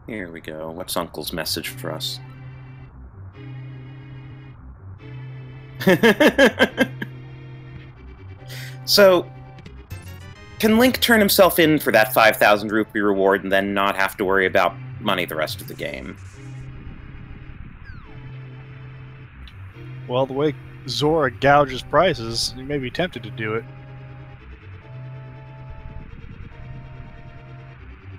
Here we go. What's Uncle's message for us? So, can Link turn himself in for that 5,000 rupee reward and then not have to worry about money the rest of the game? Well, the way Zora gouges prices, you may be tempted to do it.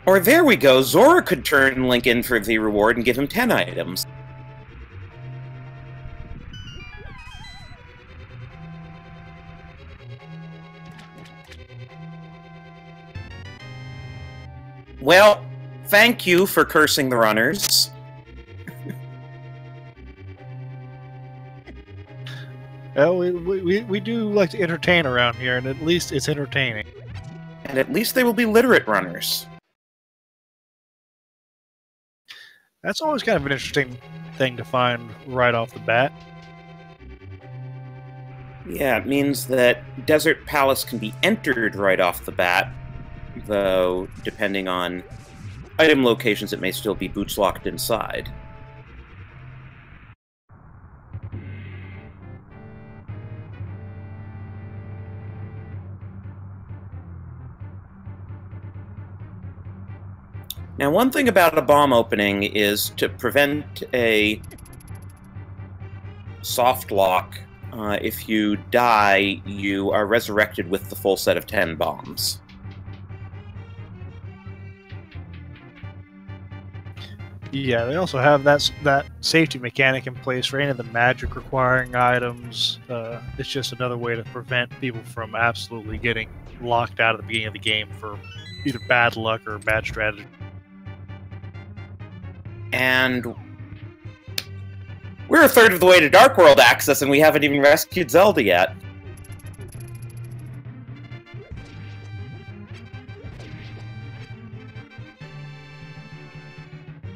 Or there we go, Zora could turn Link in for the reward and give him 10 items. Well, thank you for cursing the runners. Well, we do like to entertain around here, and at least it's entertaining. And at least they will be literate runners. That's always kind of an interesting thing to find right off the bat. Yeah, it means that Desert Palace can be entered right off the bat, though, depending on item locations, it may still be boots locked inside. Now, one thing about a bomb opening is to prevent a soft lock. If you die, you are resurrected with the full set of 10 bombs. Yeah, they also have that safety mechanic in place for any of the magic requiring items. It's just another way to prevent people from absolutely getting locked out at the beginning of the game for either bad luck or bad strategy. And we're a third of the way to Dark World access, and we haven't even rescued Zelda yet.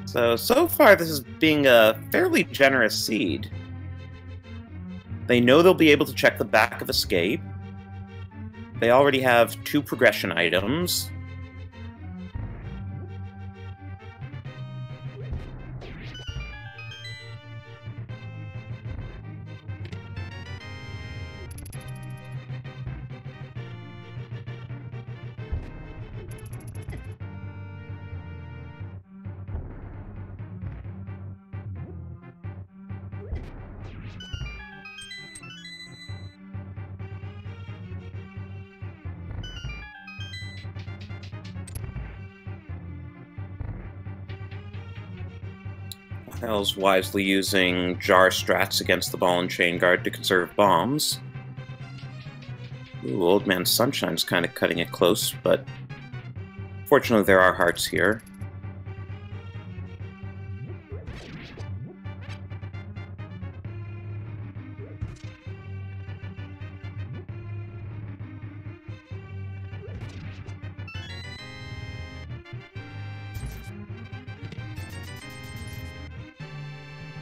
So far this is being a fairly generous seed. They know they'll be able to check the back of Escape. They already have 2 progression items. Hell's wisely using jar strats against the ball and chain guard to conserve bombs. Ooh, Old Man Sunshine's kind of cutting it close, but fortunately there are hearts here.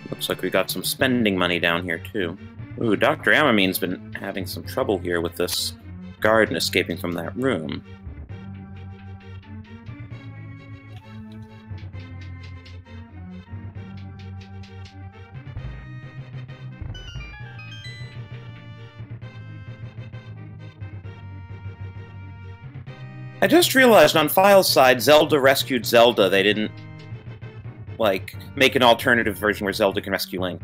Looks like we got some spending money down here, too. Ooh, Dr. Amamine's been having some trouble here with this guard and escaping from that room. I just realized on File's side, Zelda rescued Zelda. They didn't like, make an alternative version where Zelda can rescue Link.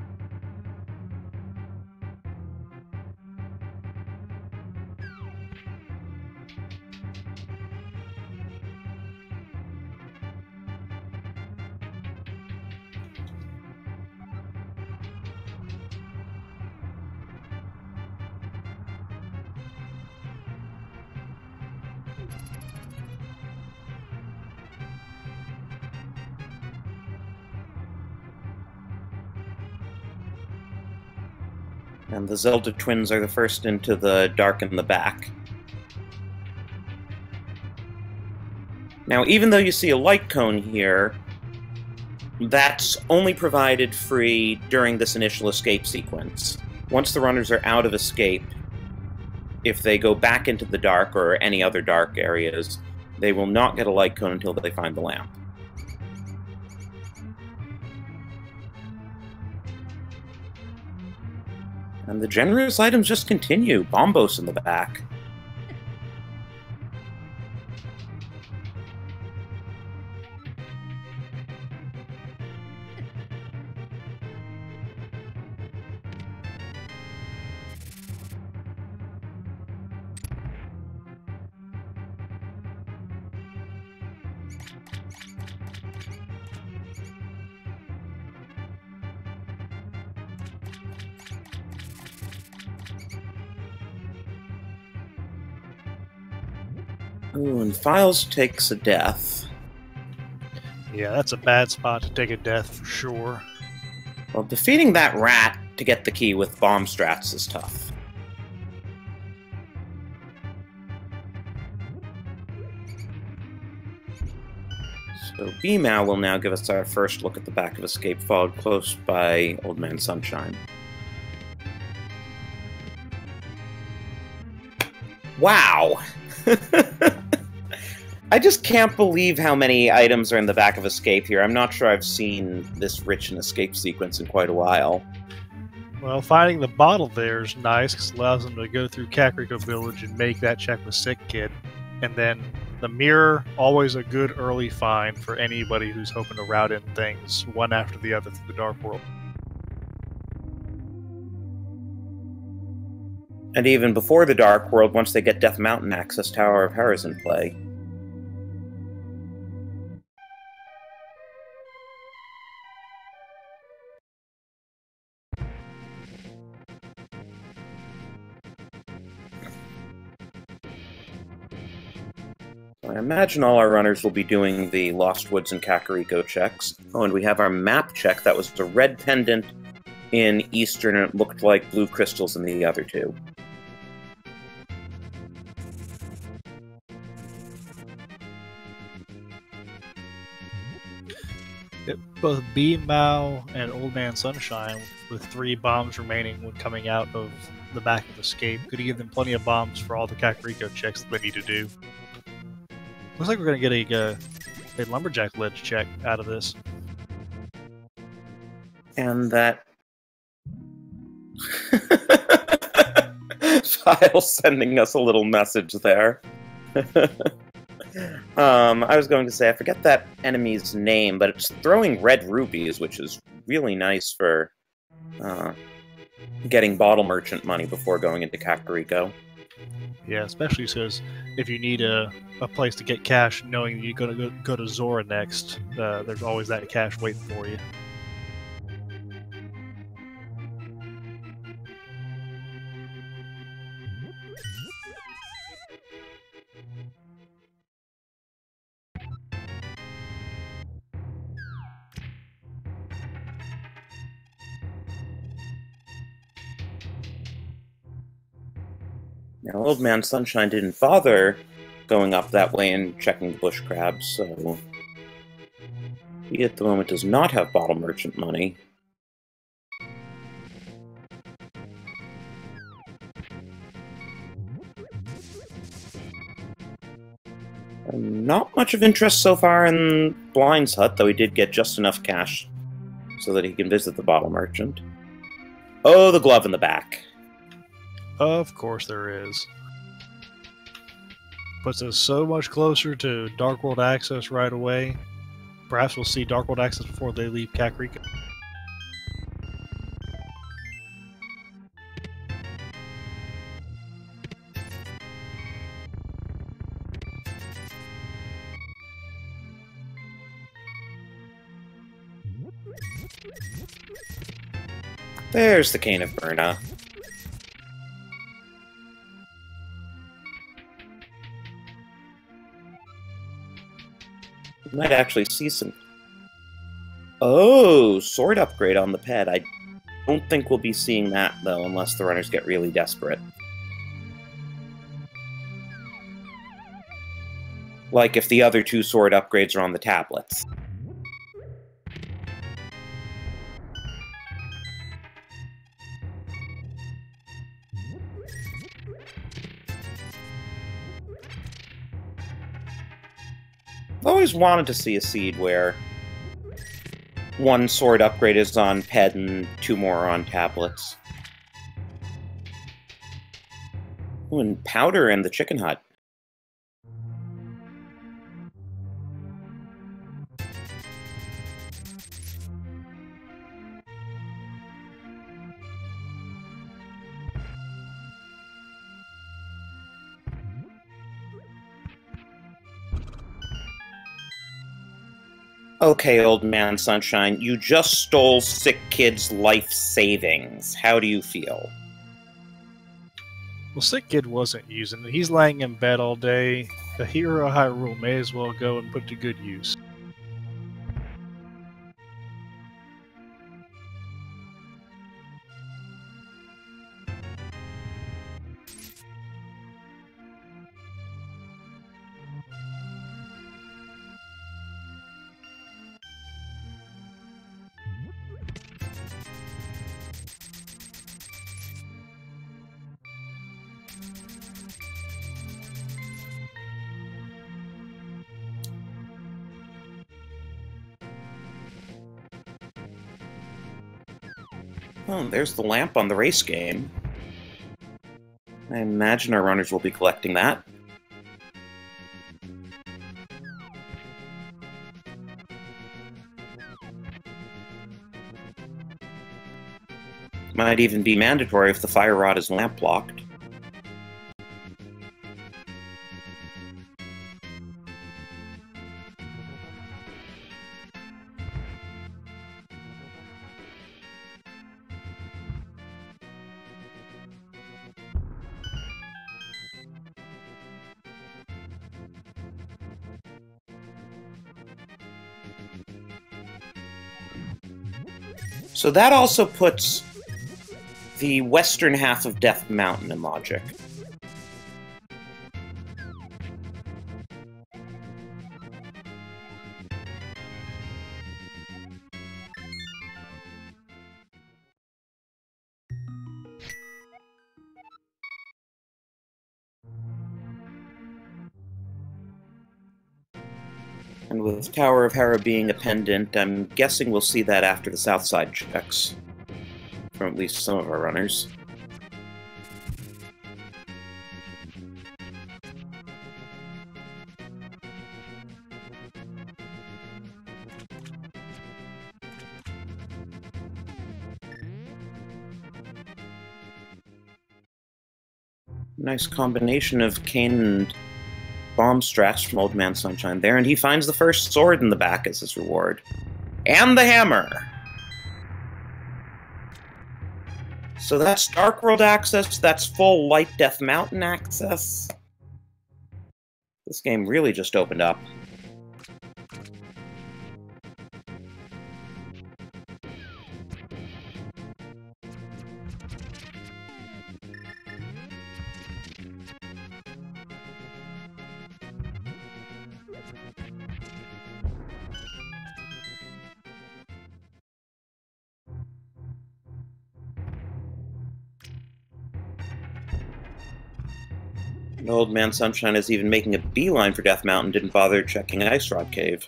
And the Zelda twins are the first into the dark in the back. Now, even though you see a light cone here, that's only provided free during this initial escape sequence. Once the runners are out of escape, if they go back into the dark or any other dark areas, they will not get a light cone until they find the lamp. And the generous items just continue. Bombos in the back. Ooh, and Files takes a death. Yeah, that's a bad spot to take a death for sure. Well, defeating that rat to get the key with bomb strats is tough. So B-Mal will now give us our first look at the back of Escape, followed close by Old Man Sunshine. Wow! I just can't believe how many items are in the back of Escape here. I'm not sure I've seen this rich an escape sequence in quite a while. Well, finding the bottle there is nice because it allows them to go through Kakariko Village and make that check with Sick Kid. And then the mirror, always a good early find for anybody who's hoping to route in things one after the other through the Dark World. And even before the Dark World, once they get Death Mountain access, Tower of Horrors in play. I imagine all our runners will be doing the Lost Woods and Kakariko checks. Oh, and we have our map check. That was the red pendant in Eastern, and it looked like blue crystals in the other two. Both B-Mao and Old Man Sunshine, with 3 bombs remaining when coming out of the back of Escape, could give them plenty of bombs for all the Kakariko checks that they need to do. Looks like we're going to get a Lumberjack Ledge check out of this. And that... File sending us a little message there. I was going to say, I forget that enemy's name, but it's throwing red rubies, which is really nice for getting bottle merchant money before going into Kakariko. Yeah, especially because if you need a place to get cash, knowing you're going to go to Zora next, there's always that cash waiting for you. Now, Old Man Sunshine didn't bother going up that way and checking the bush crabs, so he at the moment does not have bottle merchant money. Not much of interest so far in Blind's hut, though he did get just enough cash so that he can visit the bottle merchant. Oh, the glove in the back. Of course there is. Puts us so much closer to Dark World access right away. Perhaps we'll see Dark World access before they leave Kakariko. There's the Cane of Burna. We might actually see some... Oh, sword upgrade on the pet. I don't think we'll be seeing that, though, unless the runners get really desperate. Like if the other 2 sword upgrades are on the tablets. I've always wanted to see a seed where 1 sword upgrade is on PED and 2 more are on tablets. Ooh, and Powder and the chicken hut. Okay, old man Sunshine, you just stole sick kid's life savings. How do you feel? Well, Sick Kid wasn't using it. He's laying in bed all day. The hero of Hyrule may as well go and put to good use. Oh, there's the lamp on the race game. I imagine our runners will be collecting that. Might even be mandatory if the fire rod is lamp locked. So that also puts the western half of Death Mountain in logic. And with Tower of Hera being a pendant, I'm guessing we'll see that after the south side checks. From at least some of our runners. Nice combination of cane and bomb strats from Old Man Sunshine there, and he finds the first sword in the back as his reward. And the hammer! So that's Dark World access, that's full Light Death Mountain access. This game really just opened up. And Old Man Sunshine is even making a beeline for Death Mountain, didn't bother checking Ice Rod Cave.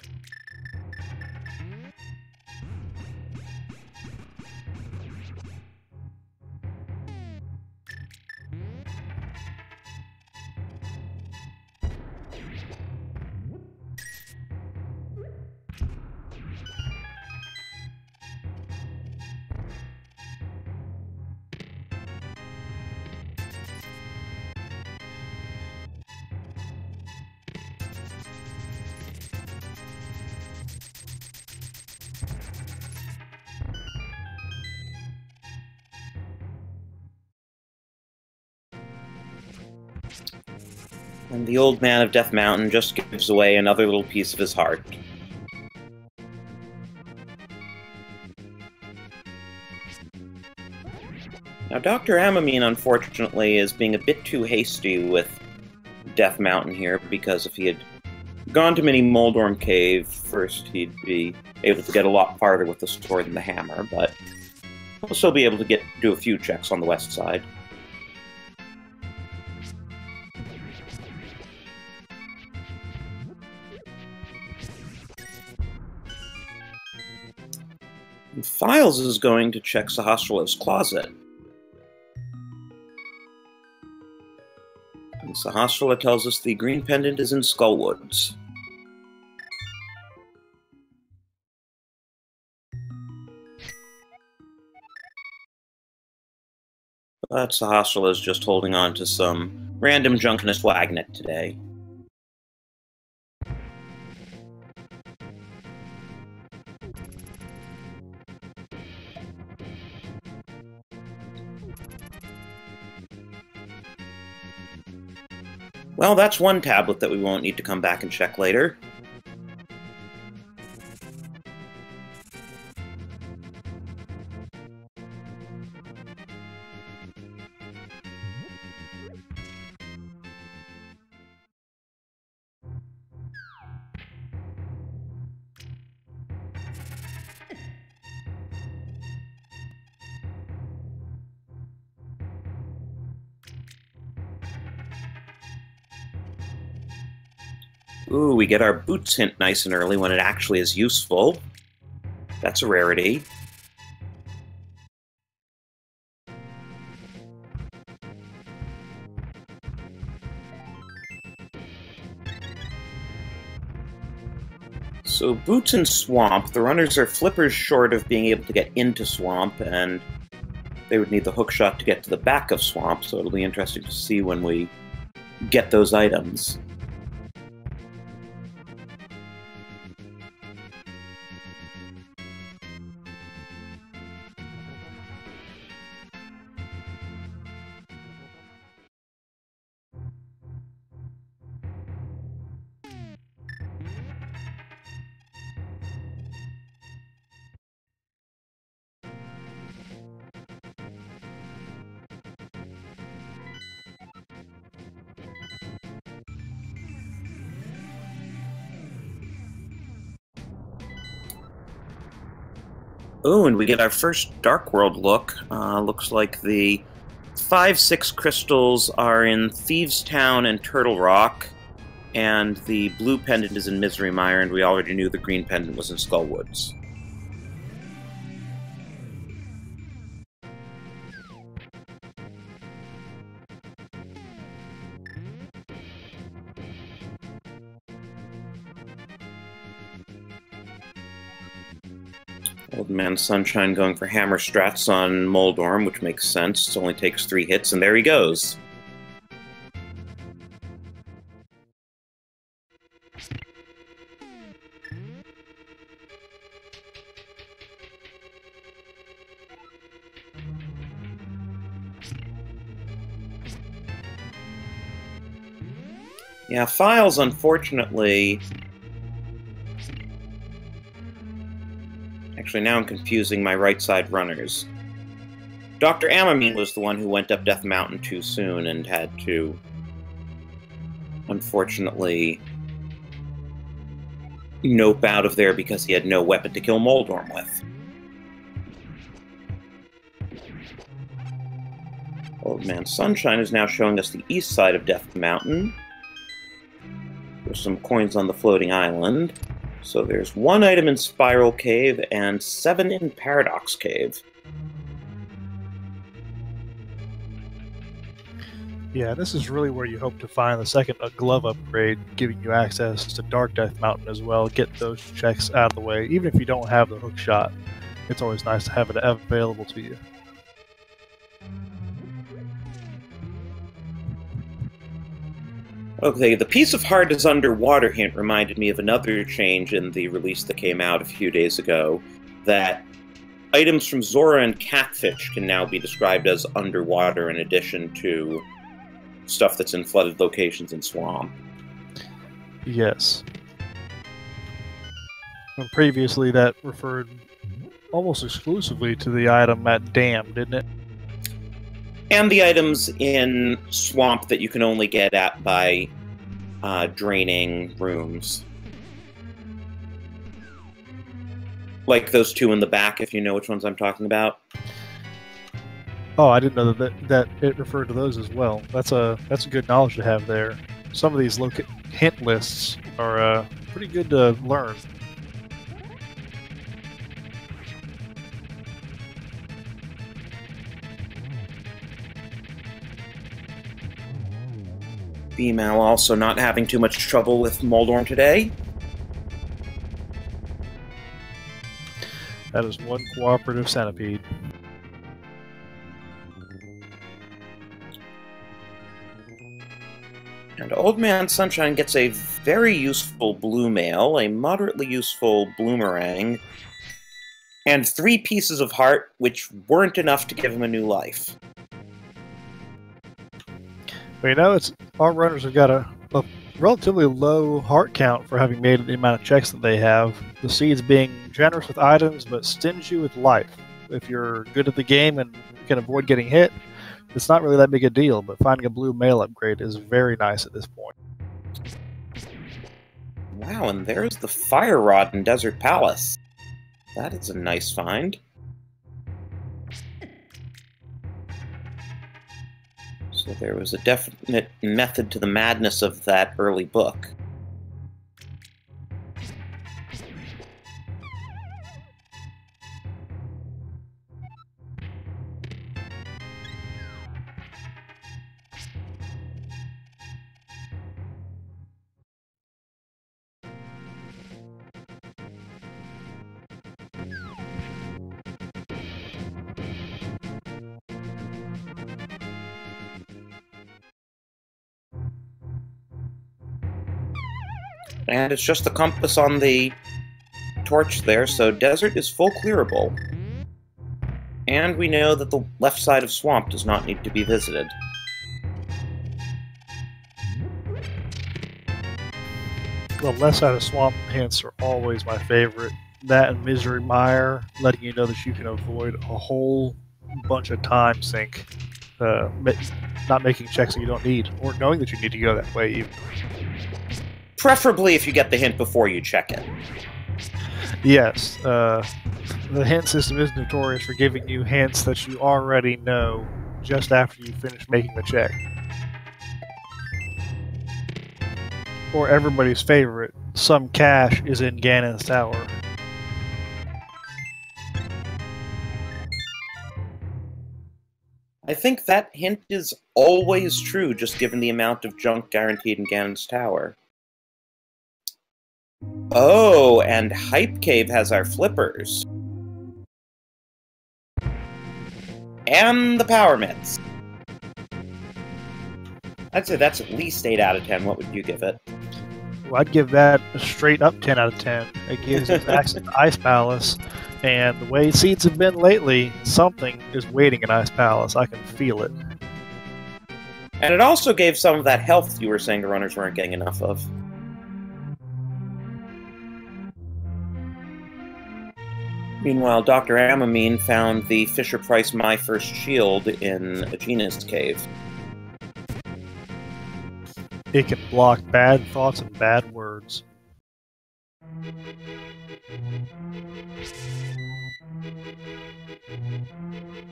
And the Old Man of Death Mountain just gives away another little piece of his heart. Now, Dr. Amamine, unfortunately, is being a bit too hasty with Death Mountain here, because if he had gone to Mini Moldorm Cave first, he'd be able to get a lot farther with the sword and the hammer, but he'll still be able to do a few checks on the west side. And Files is going to check Sahasralo's closet. So Hostrala tells us the green pendant is in Skullwoods. But Sahasrala is just holding on to some random junk in his flagnet today. Well, that's one tablet that we won't need to come back and check later. Ooh, we get our boots hint nice and early when it actually is useful. That's a rarity. So boots in Swamp, the runners are flippers short of being able to get into Swamp, and they would need the hookshot to get to the back of Swamp, so it'll be interesting to see when we get those items. Oh, and we get our first Dark World look. Looks like the 5-6 crystals are in Thieves Town and Turtle Rock, and the blue pendant is in Misery Mire, and we already knew the green pendant was in Skullwoods. Old Man Sunshine going for hammer strats on Moldorm, which makes sense. It only takes 3 hits, and there he goes. Yeah, Files, unfortunately... Actually, now I'm confusing my right-side runners. Dr. Amamine was the one who went up Death Mountain too soon and had to, unfortunately, nope out of there because he had no weapon to kill Moldorm with. Old Man Sunshine is now showing us the east side of Death Mountain. There's some coins on the floating island. So there's 1 item in Spiral Cave and 7 in Paradox Cave. Yeah, this is really where you hope to find the second glove upgrade, giving you access to Dark Death Mountain as well. Get those checks out of the way. Even if you don't have the hook shot, it's always nice to have it available to you. Okay, the Piece of Heart is underwater hint reminded me of another change in the release that came out a few days ago, that items from Zora and Catfish can now be described as underwater in addition to stuff that's in flooded locations and swamp. Yes. And previously that referred almost exclusively to the item at Dam, didn't it? And the items in Swamp that you can only get at by draining rooms. Like those 2 in the back, if you know which ones I'm talking about. Oh, I didn't know that it referred to those as well. That's a good knowledge to have there. Some of these hint lists are pretty good to learn. B-Mal also not having too much trouble with Moldorm today. That is one cooperative centipede. And Old Man Sunshine gets a very useful blue mail, a moderately useful bloomerang, and 3 pieces of heart, which weren't enough to give him a new life. But you know, our runners have got a relatively low heart count for having made the amount of checks that they have. The seeds being generous with items, but stingy with life. If you're good at the game and can avoid getting hit, it's not really that big a deal, but finding a blue mail upgrade is very nice at this point. Wow, and there's the fire rod in Desert Palace. That is a nice find. So there was a definite method to the madness of that early book. And it's just the compass on the torch there, so desert is full clearable. And we know that the left side of swamp does not need to be visited. The left side of swamp hints are always my favorite. That and Misery Mire, letting you know that you can avoid a whole bunch of time sink. Not making checks that you don't need, or knowing that you need to go that way even. Preferably if you get the hint before you check it. Yes, the hint system is notorious for giving you hints that you already know just after you finish making the check. Or everybody's favorite, some cash is in Ganon's tower. I think that hint is always true, just given the amount of junk guaranteed in Ganon's tower. Oh, and Hype Cave has our flippers. And the power mitts. I'd say that's at least 8 out of 10. What would you give it? Well, I'd give that a straight up 10 out of 10. It gives us access to Ice Palace, and the way seeds have been lately, something is waiting in Ice Palace. I can feel it. And it also gave some of that health you were saying the runners weren't getting enough of. Meanwhile, Dr. Amamine found the Fisher-Price My First Shield in Aegina's cave. It can block bad thoughts and bad words.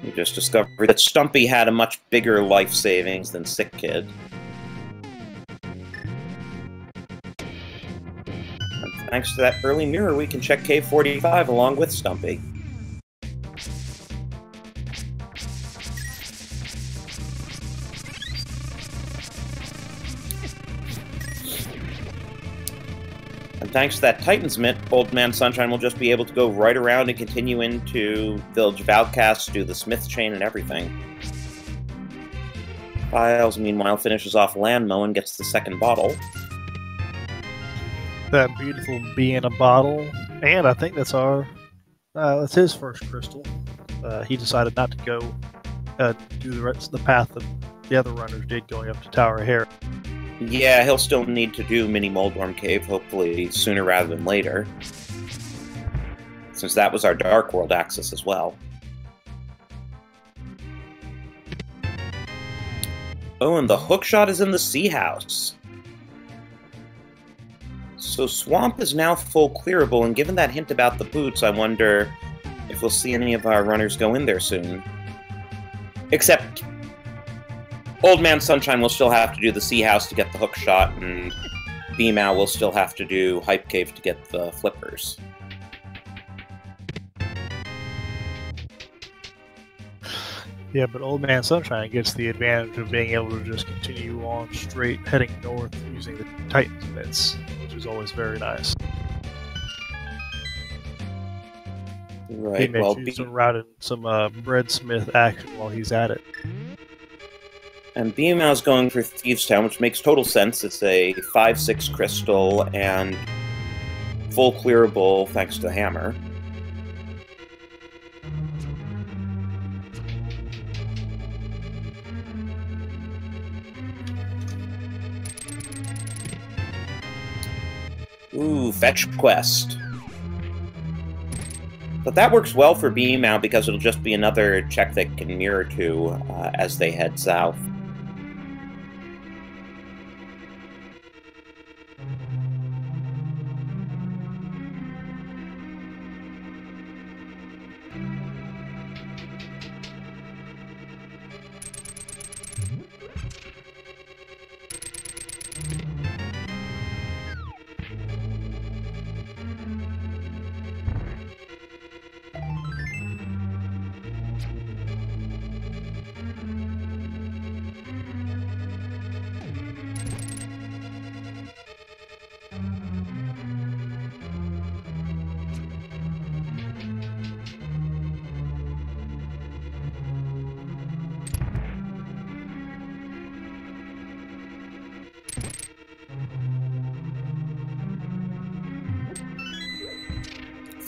We just discovered that Stumpy had a much bigger life savings than Sick Kid. And thanks to that early mirror, we can check Cave 45 along with Stumpy. And thanks to that Titan's Mitt, Old Man Sunshine will just be able to go right around and continue into Village of Outcasts, do the Smith Chain and everything. Files, meanwhile, finishes off Landmo and gets the second bottle. That beautiful bee in a bottle, and I think that's that's his first crystal. He decided not to go do the rest of the path that the other runners did going up to Tower of Hera. Yeah, he'll still need to do Mini Moldorm Cave, hopefully sooner rather than later. Since that was our Dark World access as well. Oh, and the hookshot is in the Sea House. So Swamp is now full clearable, and given that hint about the boots, I wonder if we'll see any of our runners go in there soon. Except Old Man Sunshine will still have to do the Sea House to get the hook shot, and B-Mal will still have to do Hype Cave to get the flippers. Yeah, but Old Man Sunshine gets the advantage of being able to just continue on straight, heading north using the Titan's bits, which is always very nice. Right. He makes use of routing some breadsmith action while he's at it. And BMA's going for Thieves Town, which makes total sense. It's a 5/6 crystal and full clearable thanks to the hammer. Ooh, fetch quest. But that works well for BMA because it'll just be another check they can mirror to as they head south.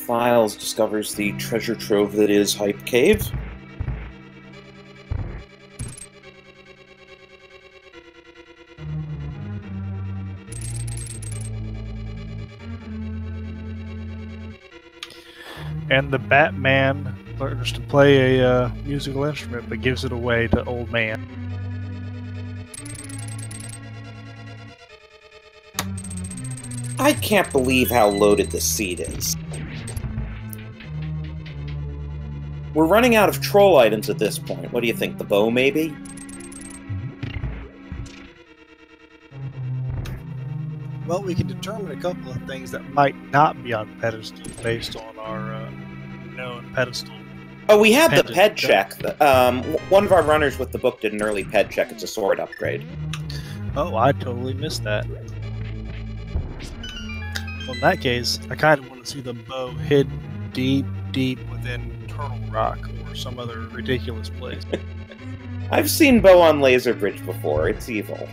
Files discovers the treasure trove that is Hype Cave. And the Batman learns to play a musical instrument, but gives it away to Old Man. I can't believe how loaded this seat is. We're running out of troll items at this point. What do you think? The bow, maybe? Well, we can determine a couple of things that might not be on pedestal based on our known pedestal. Oh, we had the ped check. One of our runners with the book did an early ped check. It's a sword upgrade. Oh, I totally missed that. Well, in that case, I kind of want to see the bow hidden deep within Turtle Rock or some other ridiculous place. I've seen bow on Laser Bridge before. It's evil.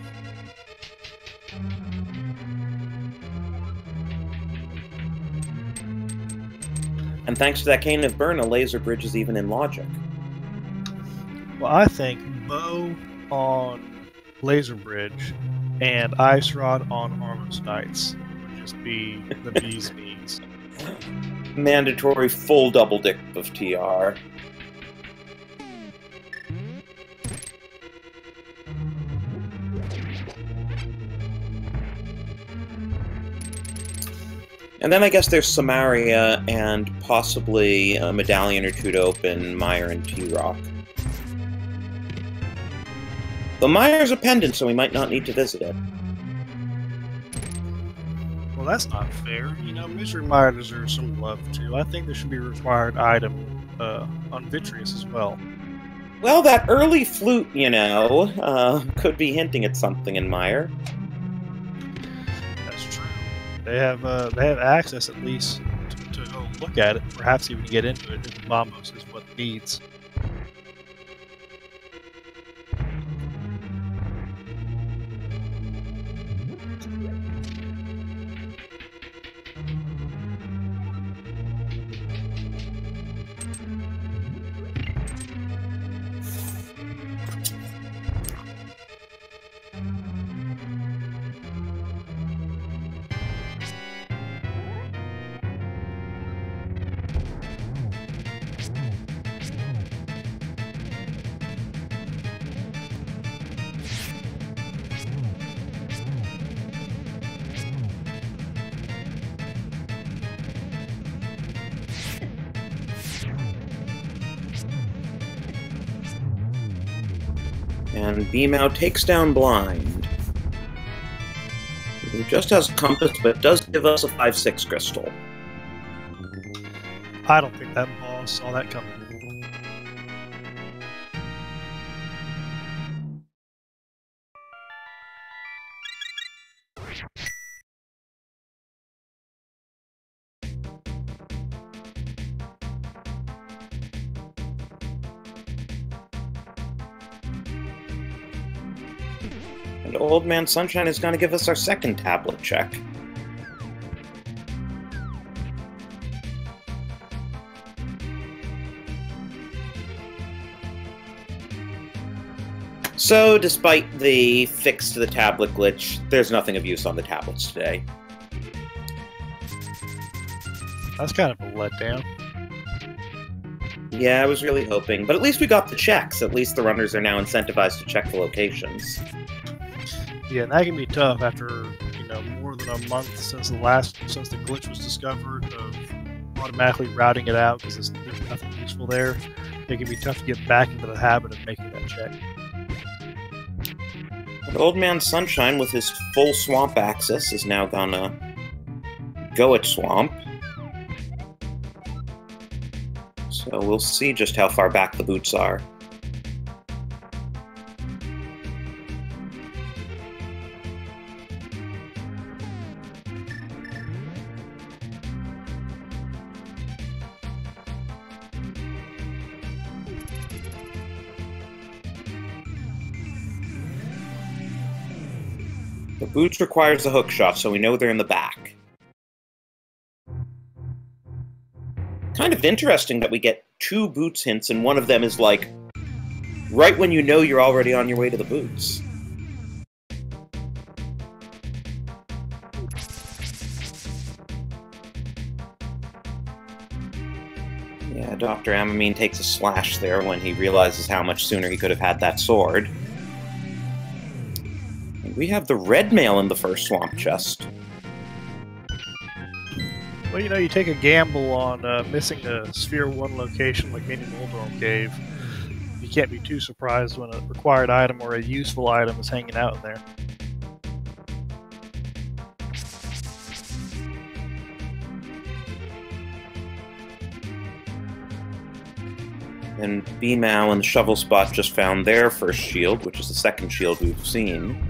And thanks to that Cane of Burn, a Laser Bridge is even in logic. Well, I think bow on Laser Bridge and Ice Rod on Harmless Knights would just be the bee's knees. Mandatory full double dip of TR. And then I guess there's Samaria and possibly a medallion or two to open Meyer and T-Rock. But Meyer's a pendant, so we might not need to visit it. Well, that's not fair. You know, Misery Mire deserves some love, too. I think there should be a required item on Vitreous as well. Well, that early flute, you know, could be hinting at something in Meyer. That's true. They have access, at least, to go look at it. Perhaps even get into it if Bombos is what it needs. And Beam Out takes down Blind. It just has a compass, but does give us a 5/6 crystal. I don't think that boss saw that coming. And Old Man Sunshine is going to give us our second tablet check. So, despite the fix to the tablet glitch, there's nothing of use on the tablets today. That's kind of a letdown. Yeah, I was really hoping. But at least we got the checks. At least the runners are now incentivized to check the locations. Yeah, and that can be tough after, more than a month since the glitch was discovered of automatically routing it out because there's nothing useful there. It can be tough to get back into the habit of making that check. But Old Man Sunshine, with his full swamp access, is now gonna go at swamp. So we'll see just how far back the boots are. The boots requires a hook shot, so we know they're in the back. Kind of interesting that we get 2 boots hints, and one of them is like, right when you know you're already on your way to the boots. Yeah, Dr. Amamine takes a slash there when he realizes how much sooner he could have had that sword. And we have the red mail in the first swamp chest. Well, you take a gamble on missing a Sphere 1 location like Mini Moldorm Cave. You can't be too surprised when a required item or a useful item is hanging out in there. And B-Mao and the Shovel Spot just found their first shield, which is the second shield we've seen.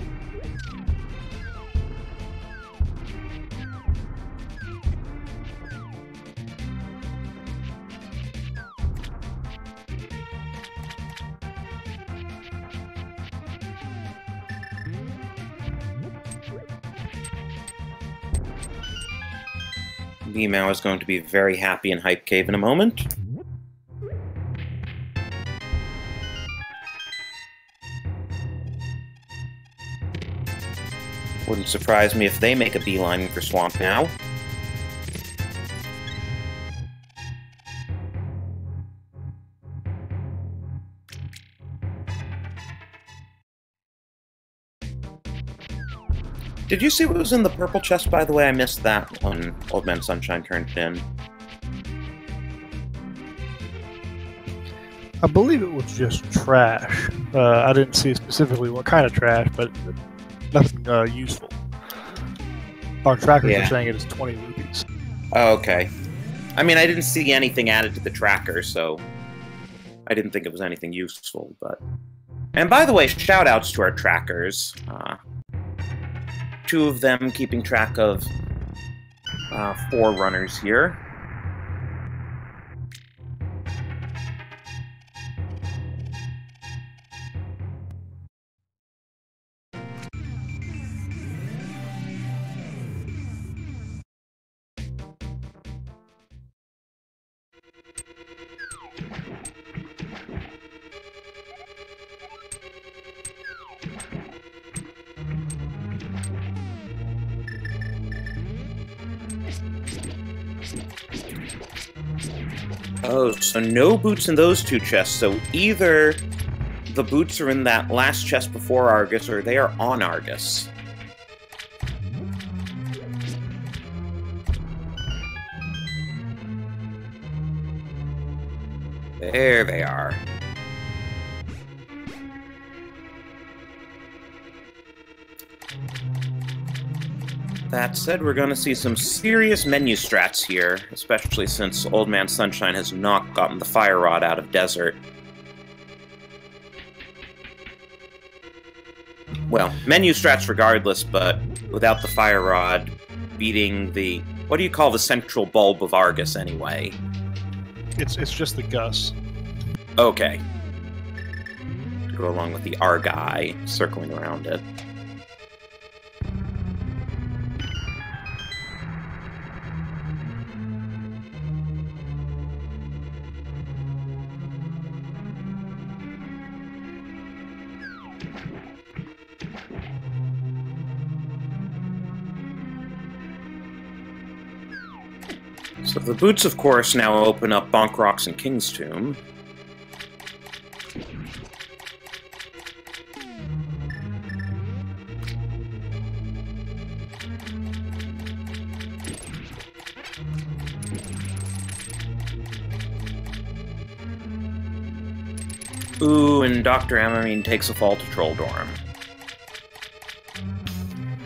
B-Mao is going to be very happy in Hype Cave in a moment. Wouldn't surprise me if they make a beeline for Swamp now. Did you see what was in the purple chest, by the way? I missed that when Old Man Sunshine turned it in. I believe it was just trash. I didn't see specifically what kind of trash, but nothing useful. Our trackers are saying it is 20 rupees. Oh, okay. I mean, I didn't see anything added to the tracker, so I didn't think it was anything useful, but... And by the way, shout-outs to our trackers. 2 of them keeping track of 4 runners here. Oh, so no boots in those 2 chests, so either the boots are in that last chest before Argus, or they are on Argus. There they are. That said, we're going to see some serious menu strats here, especially since Old Man Sunshine has not gotten the fire rod out of Desert. Well, menu strats regardless, but without the fire rod, beating the... What do you call the central bulb of Argus, anyway? It's just the Gus. Okay. Go along with the Argai, circling around it. So the boots, of course, now open up Bonk Rocks and King's Tomb. Ooh, and Dr. Amamine takes a fall to Troll Dorm.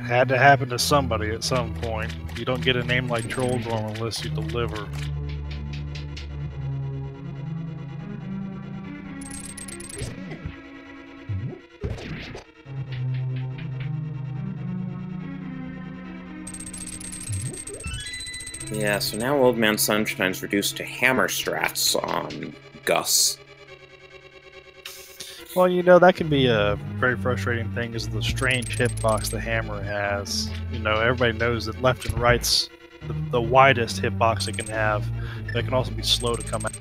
Had to happen to somebody at some point. You don't get a name like Troll Dorm unless you deliver. Yeah, so now Old Man Sunshine's reduced to hammer strats on Gus. Well, you know, that can be a very frustrating thing, is the strange hitbox the hammer has. You know, everybody knows that left and right's the widest hitbox it can have. But it can also be slow to come out.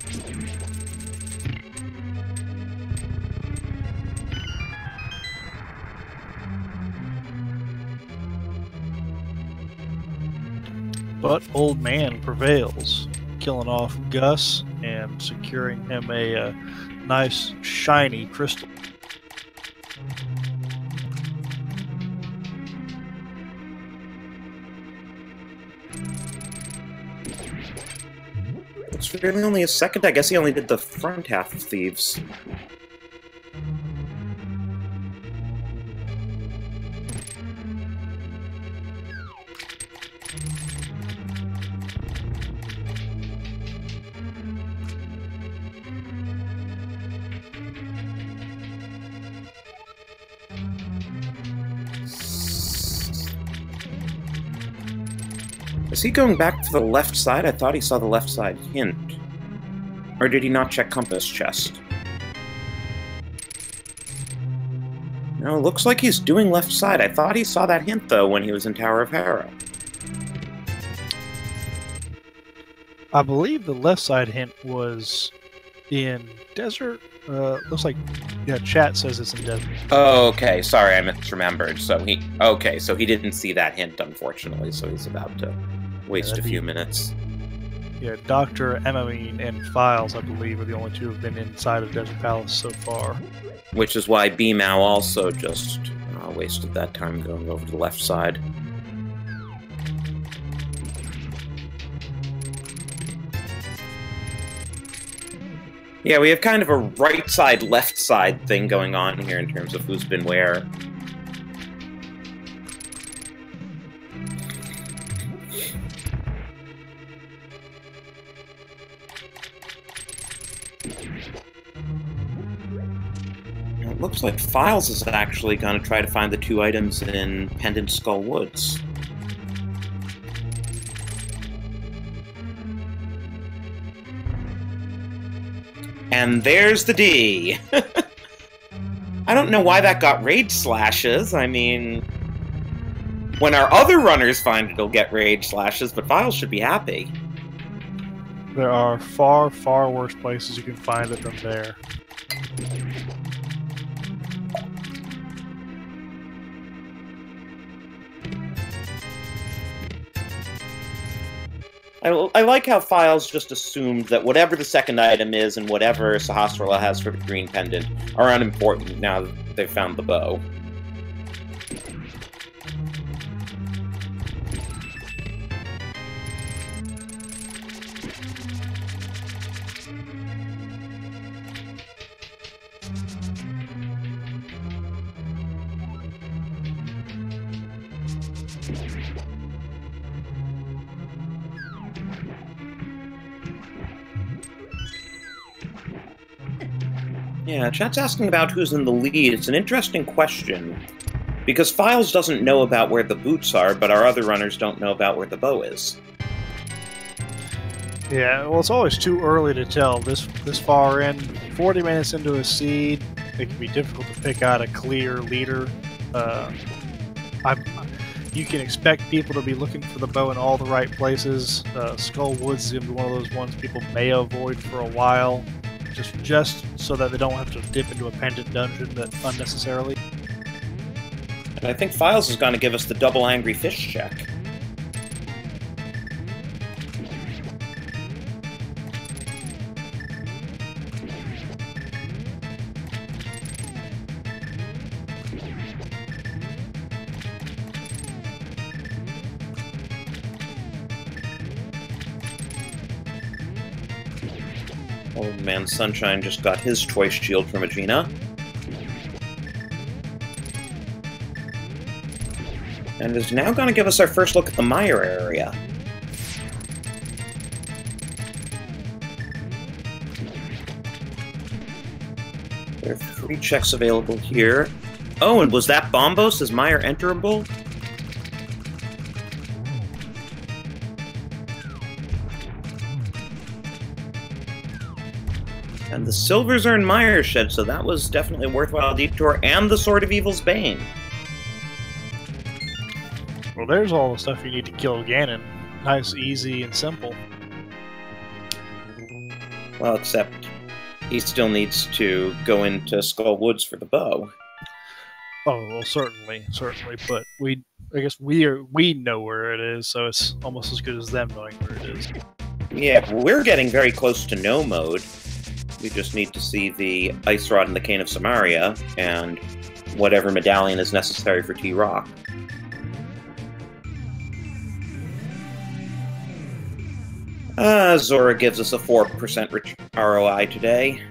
But Old Man prevails, killing off Gus and securing him a nice shiny crystal. It's really only a second. I guess he only did the front half of Thieves. Is he going back to the left side? I thought he saw the left side hint. Or did he not check Compass Chest? No, looks like he's doing left side. I thought he saw that hint, though, when he was in Tower of Hera. I believe the left side hint was in Desert. Looks like, yeah, chat says it's in Desert. Oh, okay. Sorry, I misremembered. So he didn't see that hint, unfortunately, so he's about to waste a few minutes. Yeah, Dr. Amamine and Files, I believe, are the only two who have been inside of Desert Palace so far. Which is why B-Mao also just wasted that time going over to the left side. Yeah, we have kind of a right side, left side thing going on here in terms of who's been where. It looks like Files is actually going to try to find the two items in Pendant Skull Woods. And there's the D! I don't know why that got rage slashes. I mean, when our other runners find it, it'll get rage slashes, but Files should be happy. There are far, far worse places you can find it than there. I like how Files just assumed that whatever the second item is and whatever Sahasrara has for the green pendant are unimportant now that they've found the bow. Yeah, chat's asking about who's in the lead. It's an interesting question, because Files doesn't know about where the boots are, but our other runners don't know about where the bow is. Yeah, well, it's always too early to tell. This far in, 40 minutes into a seed, it can be difficult to pick out a clear leader. You can expect people to be looking for the bow in all the right places. Skull Woods is going to be one of those ones people may avoid for a while, just so that they don't have to dip into a pendant dungeon that unnecessarily. And I think Files is going to give us the double angry fish check. Old Man Sunshine just got his choice shield from Agena. And is now going to give us our first look at the Meyer area. There are 3 checks available here. Oh, and was that Bombos? Is Meyer enterable? And the silvers are in Meyer's shed, so that was definitely a worthwhile detour, and the Sword of Evil's Bane. Well, there's all the stuff you need to kill Ganon. Nice, easy, and simple. Well, except he still needs to go into Skull Woods for the bow. Oh, well, certainly, but I guess we know where it is, so it's almost as good as them knowing where it is. Yeah, we're getting very close to no mode. We just need to see the Ice Rod and the Cane of Samaria, and whatever medallion is necessary for T-Rock. Zora gives us a 4% ROI today.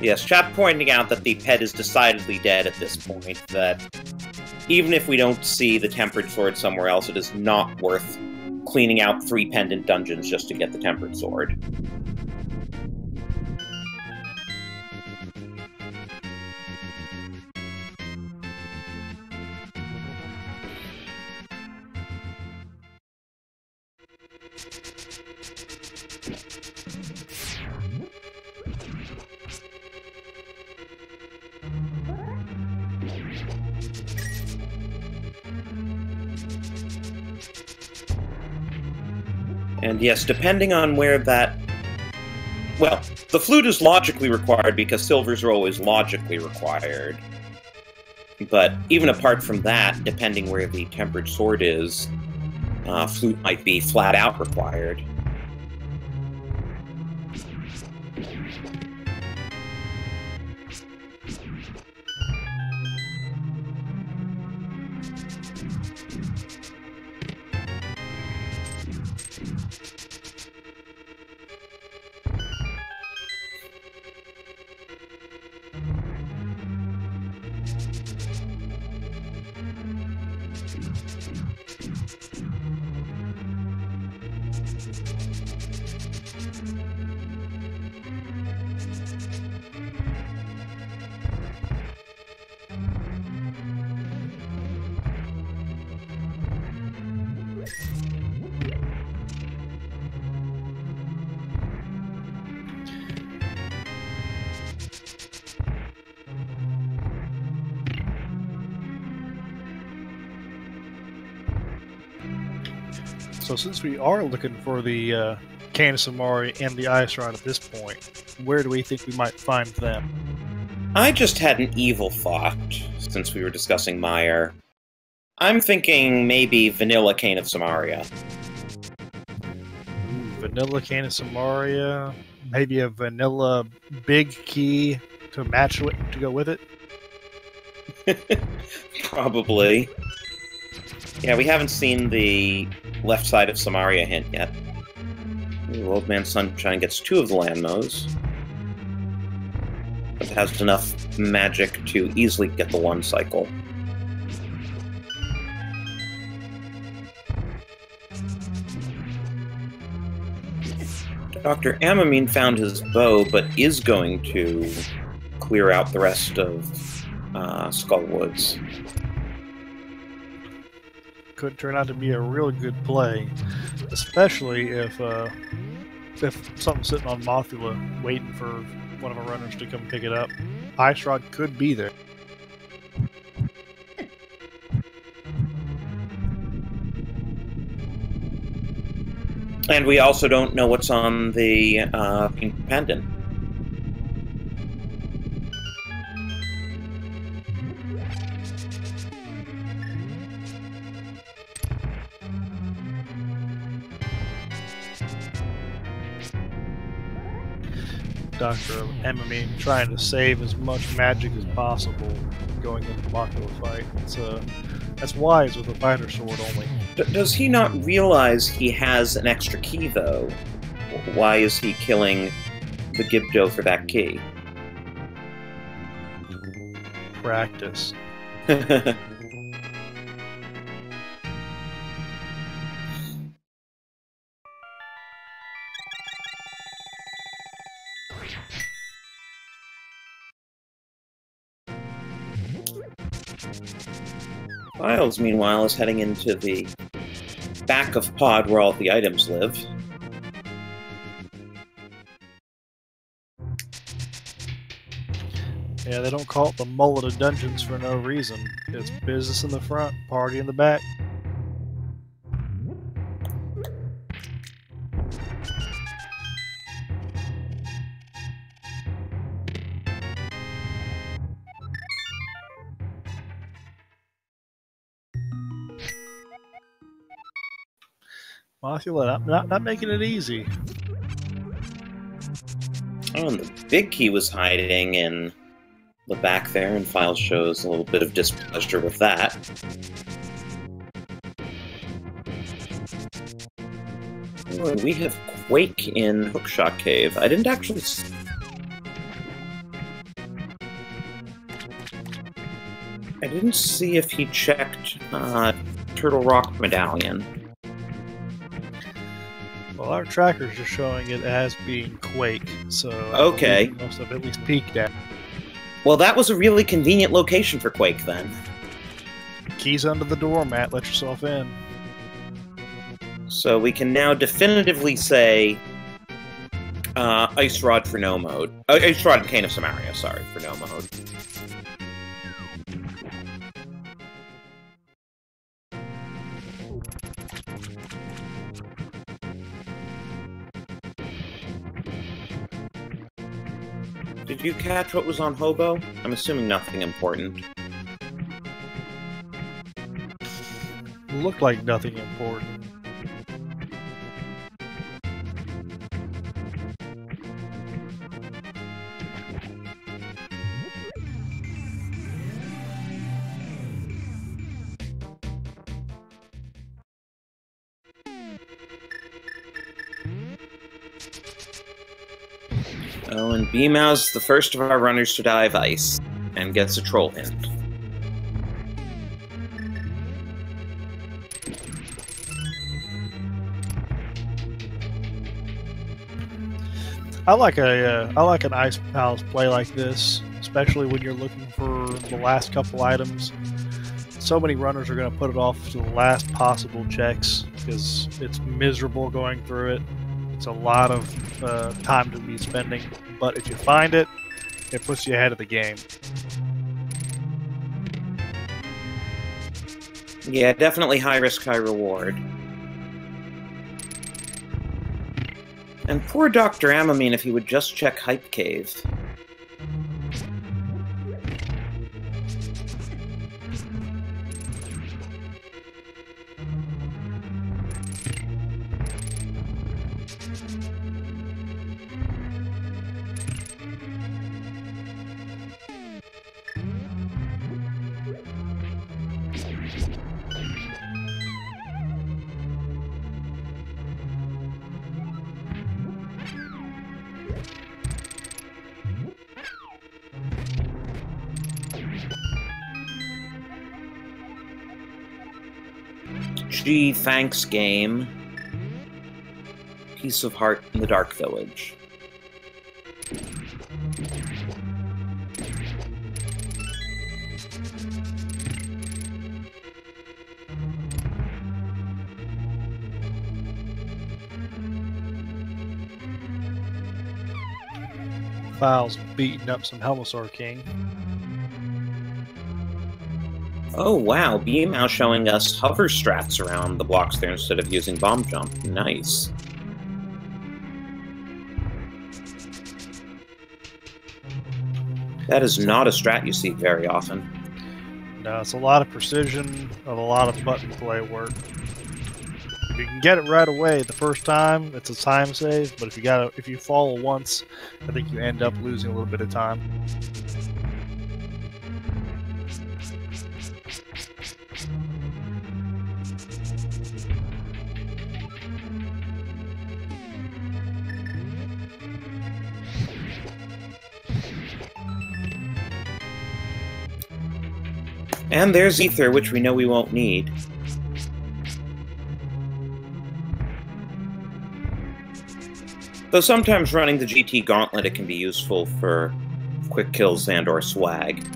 Yes, chat pointing out that the pet is decidedly dead at this point, that even if we don't see the Tempered Sword somewhere else, it is not worth cleaning out 3 pendant dungeons just to get the Tempered Sword. And yes, depending on where that... Well, the flute is logically required because silvers are always logically required. But even apart from that, depending where the Tempered Sword is, flute might be flat out required. So since we are looking for the Cane of Samaria and the Ice Rod at this point, where do we think we might find them? I just had an evil thought, since we were discussing Meyer. I'm thinking maybe Vanilla Cane of Samaria. Vanilla Cane of Samaria, maybe a vanilla big key to match it, to go with it? Probably. Yeah, we haven't seen the left side of Samaria hint yet. Ooh, Old Man Sunshine gets 2 of the Landmos. But has enough magic to easily get the 1 cycle. Dr. Amamine found his bow, but is going to clear out the rest of Skull Woods. Could turn out to be a real good play, especially if something's sitting on Mothula waiting for one of our runners to come pick it up. Ice Rod could be there. And we also don't know what's on the pink pendant. Dr. Emamine trying to save as much magic as possible going into the Mako fight. That's wise with a fighter sword only. Does he not realize he has an extra key, though? Why is he killing the Gibdo for that key? Practice. Miles, meanwhile, is heading into the back of Pod where all the items live. Yeah, they don't call it the mullet of dungeons for no reason. It's business in the front, party in the back. Mothula, not making it easy. Oh, and the big key was hiding in the back there, and Files shows a little bit of displeasure with that. Oh, and we have Quake in Hookshot Cave. I didn't actually... I didn't see if he checked Turtle Rock Medallion. Well, our tracker's just showing it as being Quake, so okay. I must have at least peeked at. Well, that was a really convenient location for Quake, then. Keys under the door, Matt. Let yourself in. So we can now definitively say Ice Rod for no mode. Ice Rod and Cane of Samaria, sorry, for no mode. Did you catch what was on Hobo? I'm assuming nothing important. Looked like nothing important. Oh, and Beamow's the first of our runners to dive ice, and gets a troll hint. I like an Ice Palace play like this, especially when you're looking for the last couple items. So many runners are going to put it off to the last possible checks because it's miserable going through it. It's a lot of time to be spending, but if you find it, it puts you ahead of the game. Yeah, definitely high risk, high reward. And poor Dr. Amamine, if he would just check Hype Cave. Gee, thanks, game. Piece of heart in the Dark Village. Files beating up some Helmosaur King. Oh wow, Beamow showing us hover strats around the blocks there instead of using bomb jump. Nice. That is not a strat you see very often. No, it's a lot of precision of a lot of button play work. If you can get it right away the first time, it's a time save. But if you fall once, I think you end up losing a little bit of time. And there's ether, which we know we won't need. Though sometimes running the GT Gauntlet, it can be useful for quick kills and or swag.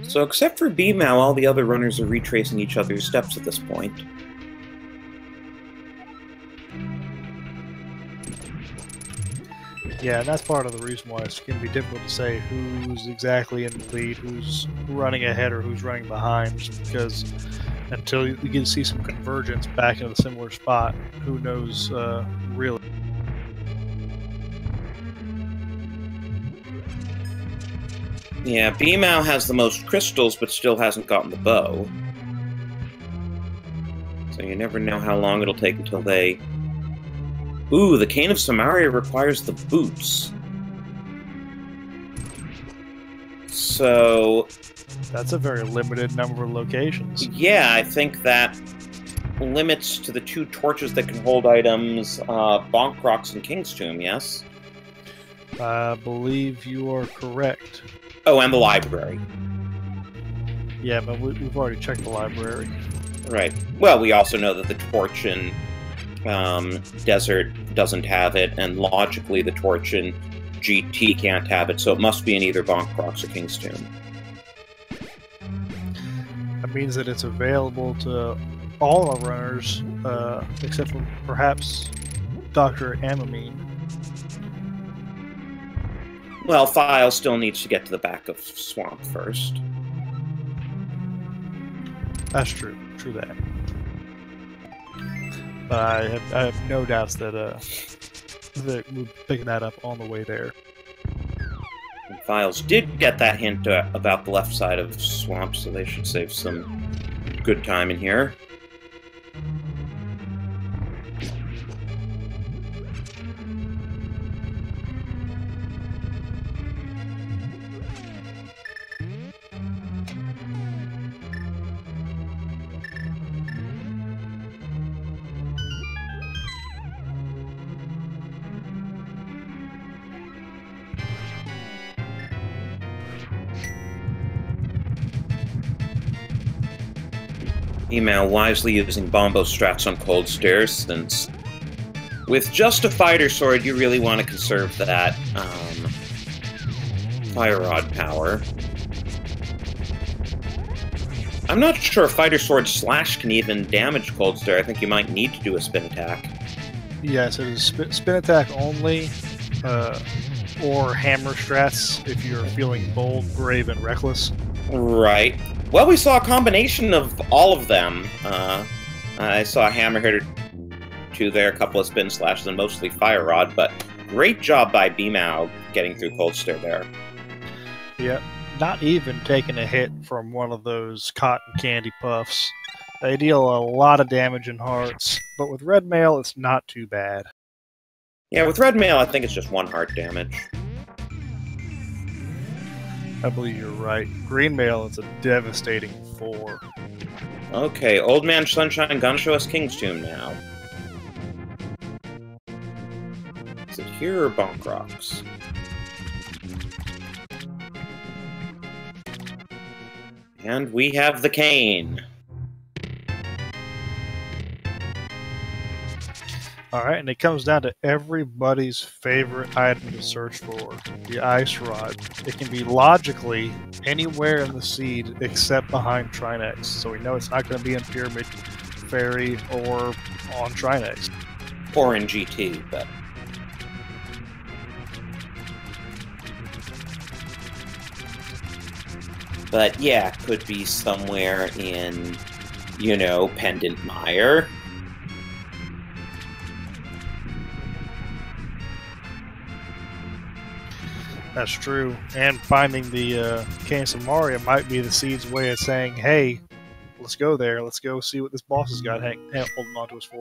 So except for BMAL, all the other runners are retracing each other's steps at this point. Yeah, and that's part of the reason why it's going to be difficult to say who's exactly in the lead, who's running ahead, or who's running behind, just because until you get to see some convergence back into a similar spot, who knows really. Yeah, BMAL has the most crystals, but still hasn't gotten the bow. So you never know how long it'll take until they... Ooh, the Cane of Samaria requires the boots. So... That's a very limited number of locations. Yeah, I think that limits to the 2 torches that can hold items, Bonk Rocks and King's Tomb, yes? I believe you are correct. Oh, and the library. Yeah, but we've already checked the library. Right. Well, we also know that the torch in Desert doesn't have it, and logically the torch in GT can't have it, so it must be in either Bonk Rocks or King's Tomb. That means that it's available to all our runners, except for perhaps Dr. Amamine. Well, File still needs to get to the back of Swamp first. That's true. True that. But I have no doubts that that we're picking that up on the way there. And Files did get that hint about the left side of Swamp, so they should save some good time in here. Email wisely using Bombo strats on Cold Stairs, since with just a fighter sword, you really want to conserve that fire rod power. I'm not sure a fighter sword slash can even damage Cold Stair. I think you might need to do a spin attack. Yes, it is spin attack only, or hammer strats if you're feeling bold, brave, and reckless. Right. Well, we saw a combination of all of them. I saw a hammer hit or 2 there, a couple of spin slashes, and mostly fire rod, but great job by BMAL getting through Cold Stair there. Yep. Not even taking a hit from one of those cotton candy puffs. They deal a lot of damage in hearts, but with red mail, it's not too bad. Yeah, with red mail, I think it's just 1 heart damage. I believe you're right. Green mail is a devastating 4. Okay, Old Man Sunshine gonna show us King's Tomb now. Is it here or Bonk Rocks? And we have the cane. Alright, and it comes down to everybody's favorite item to search for, the ice rod. It can be logically anywhere in the seed except behind Trinex, so we know it's not going to be in Pyramid, Fairy, or on Trinex. Or in GT, but... But yeah, could be somewhere in, you know, Pendant Mire. That's true. And finding the Canis of Maria might be the seed's way of saying, hey, let's go there. Let's go see what this boss has got holding on to us for.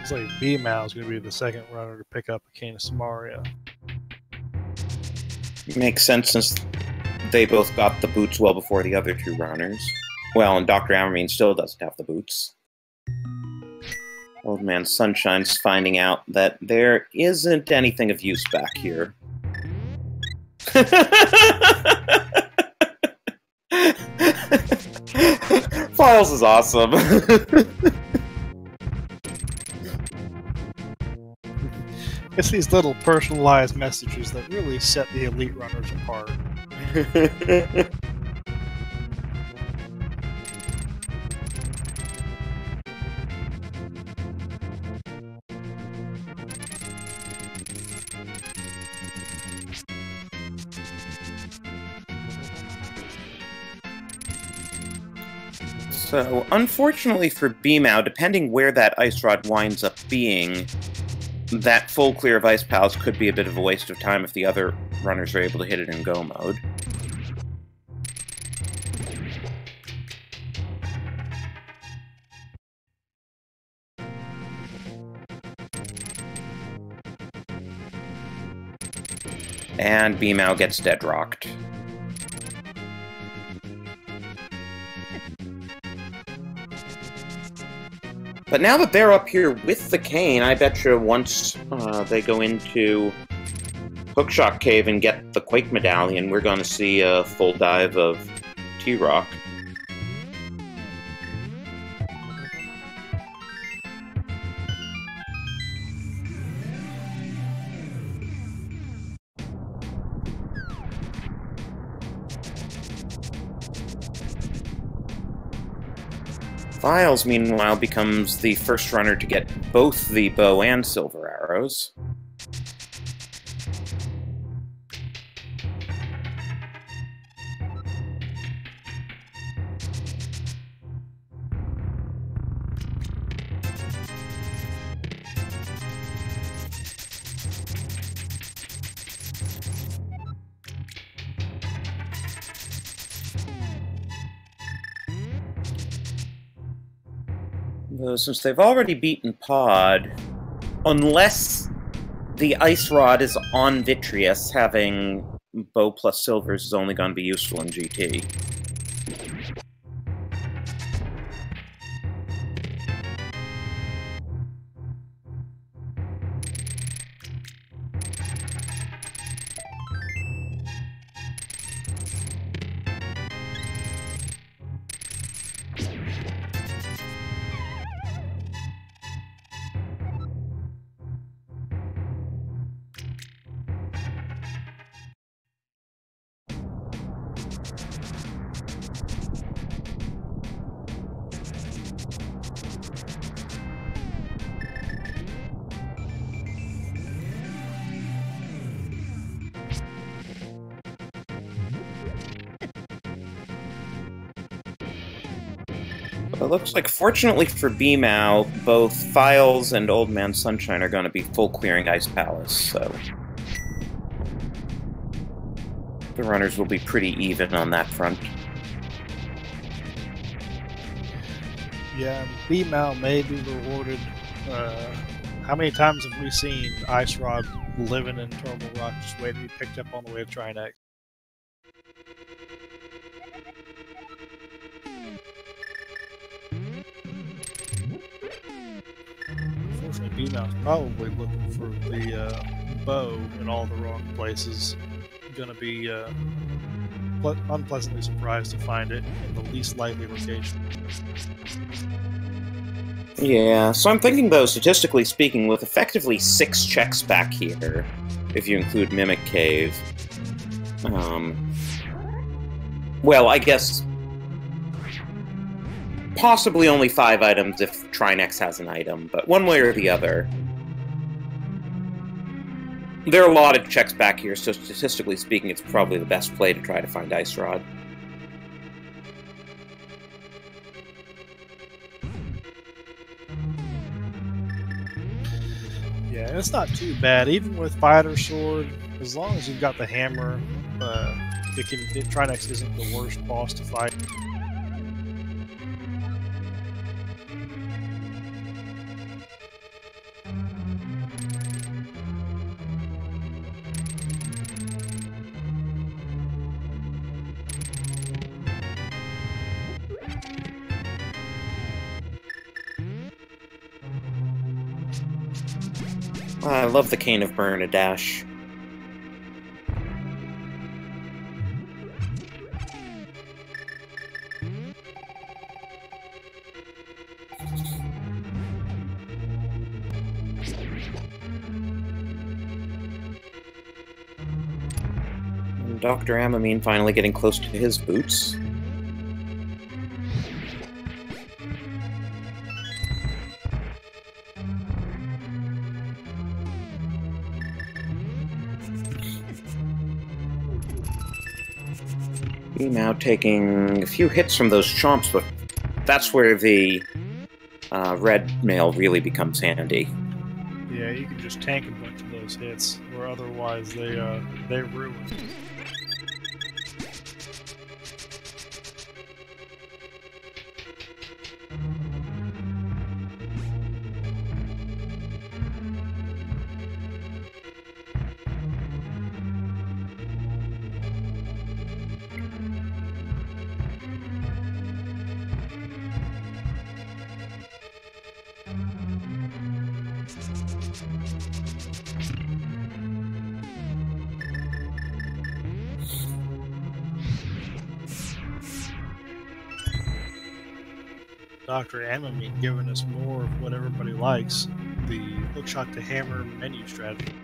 It's like B-Mal is going to be the second runner to pick up a Canis of Maria. Makes sense since they both got the boots well before the other two runners. Well, and Dr. Ammermean still doesn't have the boots. Old Man Sunshine's finding out that there isn't anything of use back here. Files is awesome. It's these little personalized messages that really set the elite runners apart. So, unfortunately for B-Mao, depending where that ice rod winds up being, that full clear of ice pals could be a bit of a waste of time if the other runners are able to hit it in go mode. And B-Mao gets dead-rocked. But now that they're up here with the cane, I bet you once they go into Hookshot Cave and get the Quake Medallion, we're going to see a full dive of T-Rock. Files, meanwhile, becomes the first runner to get both the bow and silver arrows. Though since they've already beaten Pod, unless the Ice Rod is on Vitreous, having bow plus silvers is only going to be useful in GT. It looks like, fortunately for BMAO, both Files and Old Man Sunshine are going to be full clearing Ice Palace, so the runners will be pretty even on that front. Yeah, BMAO may be rewarded. How many times have we seen Ice Rod living in Turtle Rock just waiting to be picked up on the way to Trinex? Unfortunately, BMAO's probably looking for the bow in all the wrong places. Gonna be unpleasantly surprised to find it in the least likely location. Yeah, so I'm thinking, though, statistically speaking, with effectively 6 checks back here, if you include Mimic Cave, well, I guess possibly only 5 items if Trinex has an item, but one way or the other. There are a lot of checks back here, so statistically speaking, it's probably the best play to try to find Ice Rod. Yeah, it's not too bad. Even with Fighter Sword, as long as you've got the hammer, Trinex isn't the worst boss to fight. I love the Cane of Bernadash. And Dr. Amamine finally getting close to his boots. Now taking a few hits from those chomps, but that's where the red mail really becomes handy. Yeah, you can just tank a bunch of those hits, or otherwise they ruin. Dr. Amamine giving us more of what everybody likes, the hookshot to hammer menu strategy.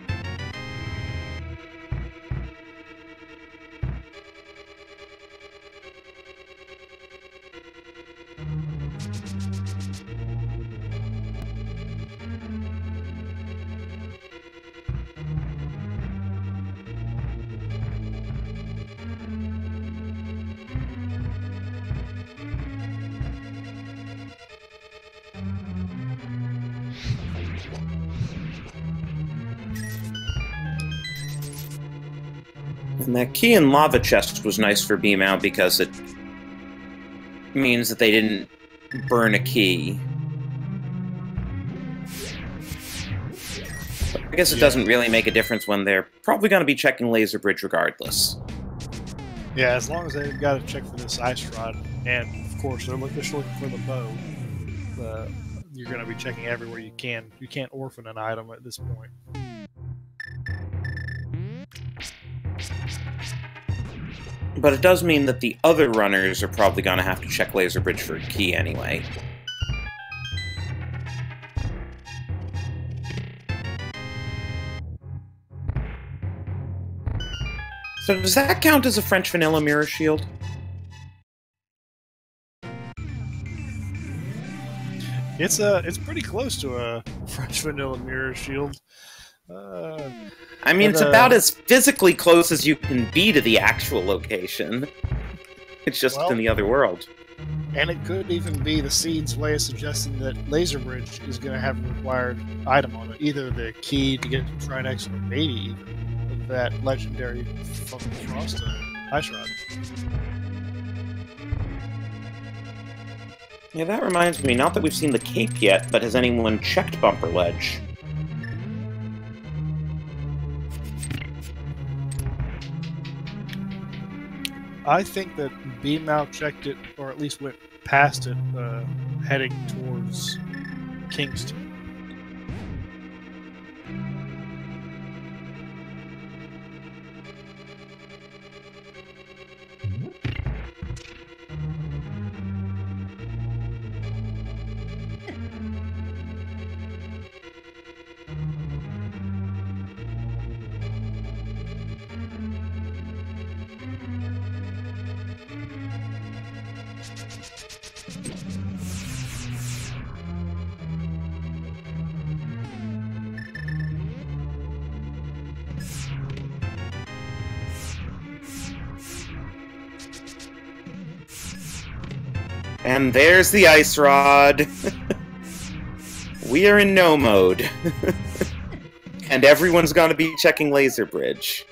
And that key in Lava Chest was nice for BMAO because it means that they didn't burn a key. But I guess it doesn't really make a difference when they're probably going to be checking Laser Bridge regardless. Yeah, as long as they've got to check for this Ice Rod, and of course they're just looking for the bow, you're going to be checking everywhere you can. You can't orphan an item at this point. But it does mean that the other runners are probably going to have to check Laser Bridge for a key anyway. So does that count as a French vanilla mirror shield? It's pretty close to a French vanilla mirror shield. I mean, it's about as physically close as you can be to the actual location. It's just in the other world. And it could even be the Seed's way of suggesting that Laser Bridge is going to have a required item on it. Either the key to get to Trinex, or maybe even that legendary Frost Ice Rod. Yeah, that reminds me, not that we've seen the cape yet, but has anyone checked Bumper Ledge? I think that B-Mouth checked it, or at least went past it, heading towards Kingston. And there's the ice rod. We are in no mode. And everyone's gonna be checking Laser Bridge.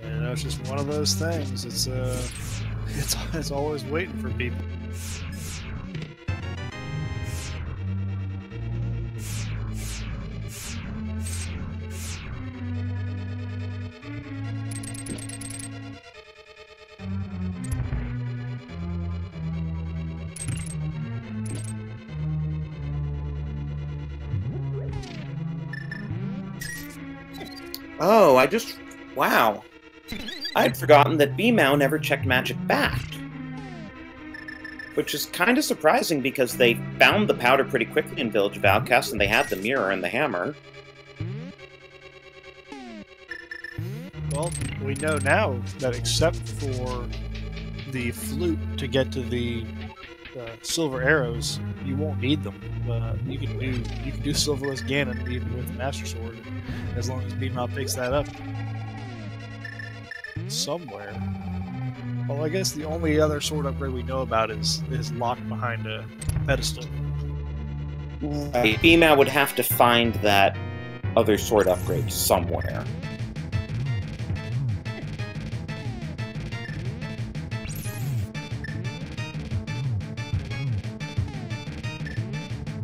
And it's just one of those things. It's always waiting for people. Oh, wow. I'd forgotten that B-Mao never checked Magic back. Which is kind of surprising because they found the powder pretty quickly in Village of Outcasts, and they had the mirror and the hammer. Well, we know now that except for the flute to get to the silver arrows, you won't need them. You can do Silverless Ganon even with Master Sword, as long as B-Mouth picks that up somewhere. Well, I guess the only other sword upgrade we know about is locked behind a pedestal. Right. B-Mao would have to find that other sword upgrade somewhere.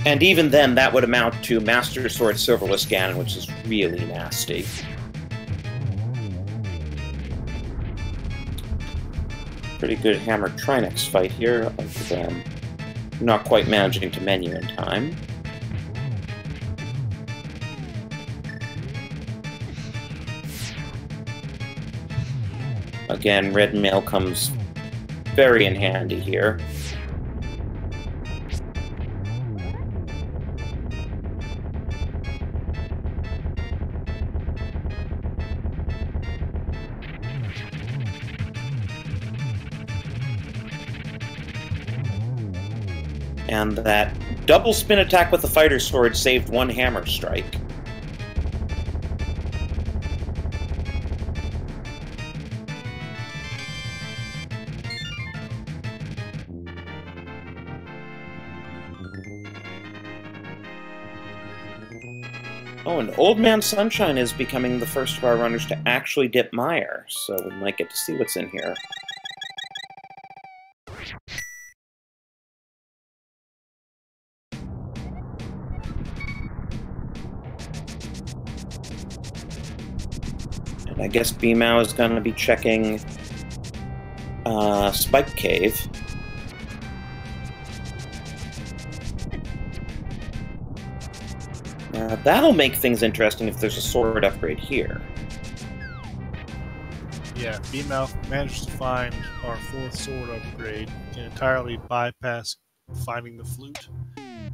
And even then, that would amount to Master Sword Silverless Ganon, which is really nasty. Pretty good Hammer Trinex fight here, other than not quite managing to menu in time. Again, Red Mail comes very in handy here. And that double spin attack with the Fighter Sword saved one hammer strike. Oh, and Old Man Sunshine is becoming the first of our runners to actually dip Mire, so we might get to see what's in here. I guess B-Mao is going to be checking Spike Cave. That'll make things interesting if there's a sword upgrade here. Yeah, B-Mao managed to find our fourth sword upgrade. Can entirely bypass finding the flute.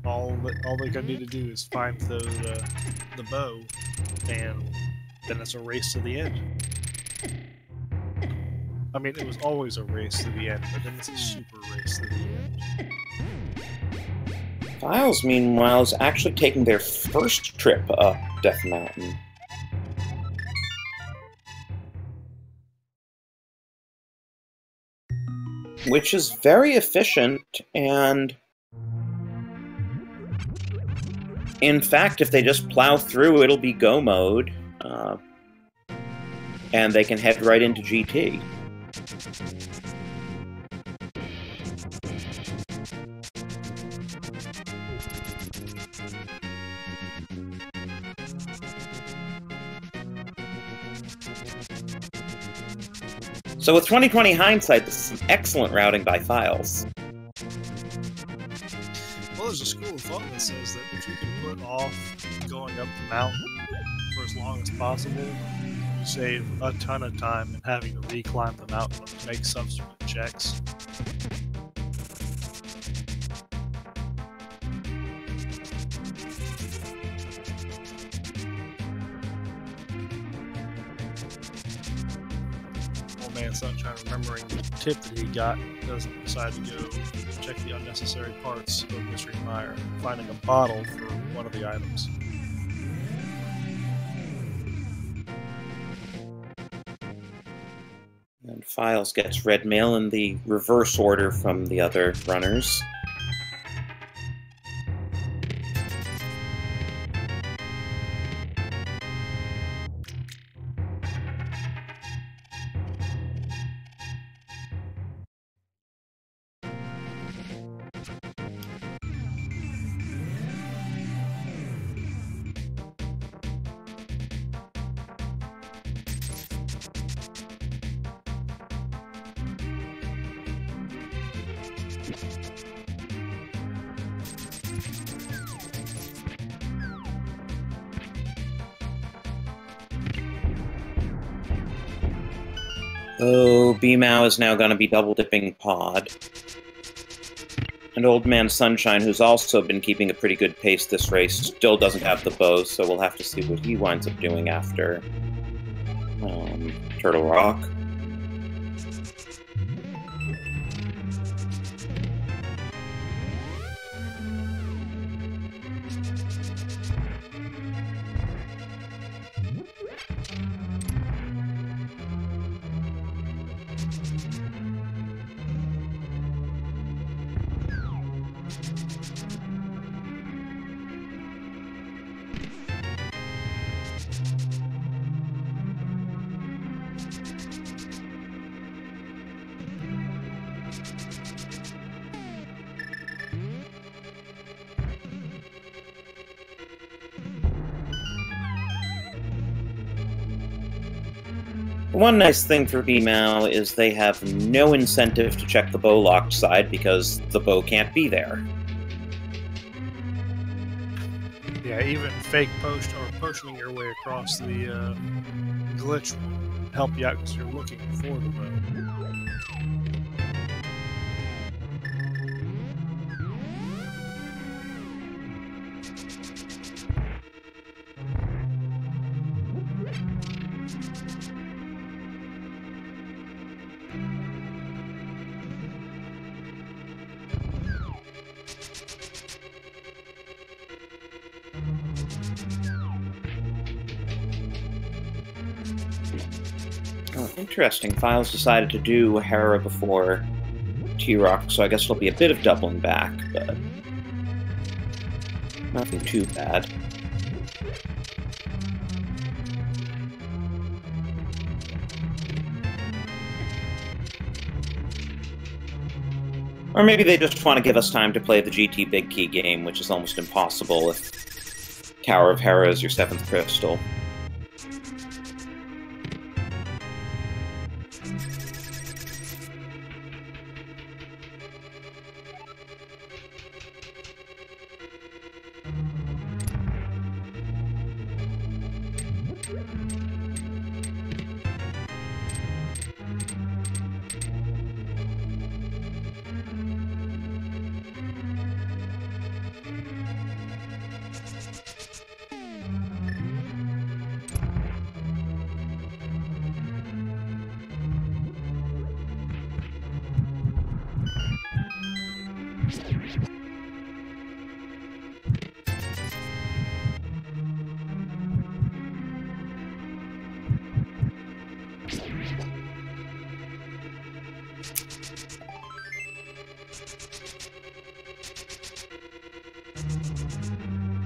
All they gonna need to do is find the bow, and then it's a race to the end. I mean, it was always a race to the end, but then it's a super race to the end. Files, meanwhile, is actually taking their first trip up Death Mountain. which is very efficient, and in fact, if they just plow through, it'll be go mode, and they can head right into GT. So with 2020 hindsight, this is excellent routing by files. Well, there's a school of thought that says that if you can put off going up the mountain for as long as possible, you save a ton of time in having to reclimb the mountain to make subsequent checks. Man Sunshine, remembering the tip that he got, doesn't decide to go check the unnecessary parts of Mystery Mire, finding a bottle for one of the items. And Files gets red mail in the reverse order from the other runners. Oh, B-Mao is now going to be double-dipping Pod. And Old Man Sunshine, who's also been keeping a pretty good pace this race, still doesn't have the bow, so we'll have to see what he winds up doing after Turtle Rock. One nice thing for B-Mao is they have no incentive to check the bow locked side because the bow can't be there. Yeah, even fake post or potioning your way across the glitch will help you out because you're looking for the bow. Oh, interesting. Files decided to do Hera before T-Rock, so I guess it'll be a bit of doubling back, but nothing too bad. Or maybe they just want to give us time to play the GT Big Key game, which is almost impossible if Tower of Hera is your 7th crystal.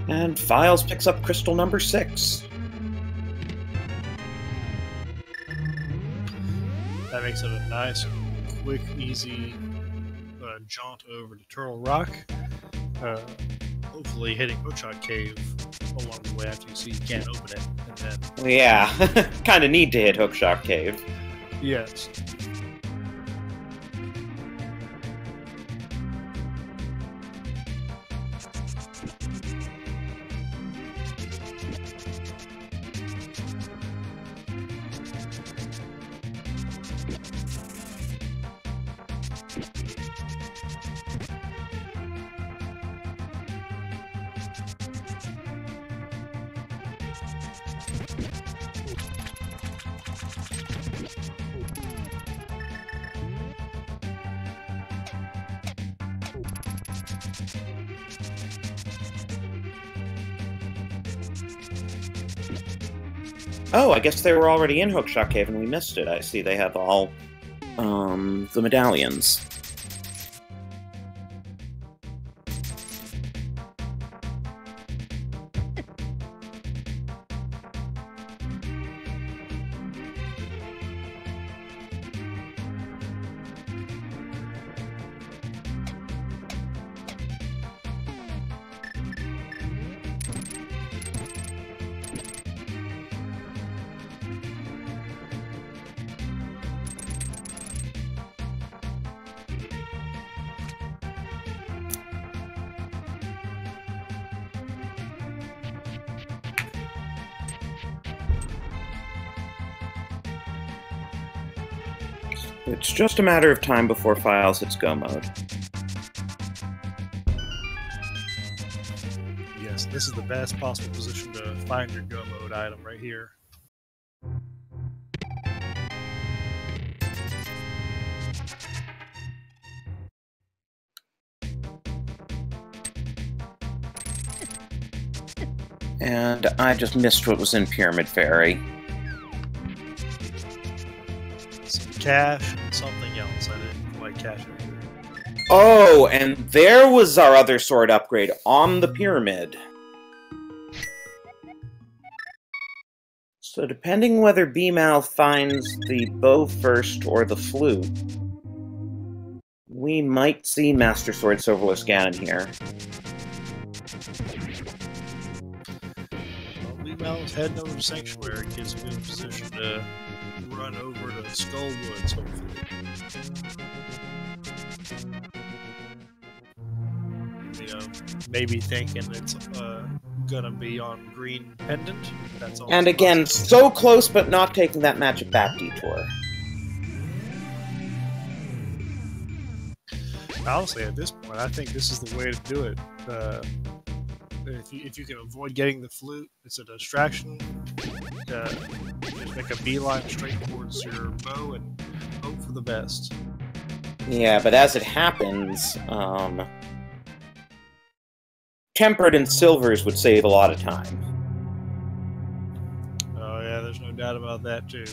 And Files picks up crystal number 6. That makes it a nice, quick, easy jaunt over to Turtle Rock. Hopefully hitting Hookshot Cave along the way after you see you can't open it. And then, Yeah, kind of need to hit Hookshot Cave. yes. Oh, I guess they were already in Hookshot Cave and we missed it. I see they have all the medallions. It's just a matter of time before Files hits Go mode. Yes, this is the best possible position to find your Go mode item right here. And I just missed what was in Pyramid Fairy. Some cash and something else. I didn't quite catch it either. Oh, and there was our other sword upgrade on the pyramid. So depending whether B-Mal finds the bow first or the flute, we might see Master Sword Silverless Ganon here. Well, B-Mal's heading over to Sanctuary gives him a good position to run over to Skull Woods, hopefully. You know, maybe thinking it's gonna be on Green Pendant. That's all. And again, so close but not taking that magic bat detour. Honestly, at this point, I think this is the way to do it. If you can avoid getting the flute, it's a distraction. Just make a beeline straight towards your bow and hope for the best. Yeah, but as it happens, Tempered and Silvers would save a lot of time. Oh yeah, there's no doubt about that too.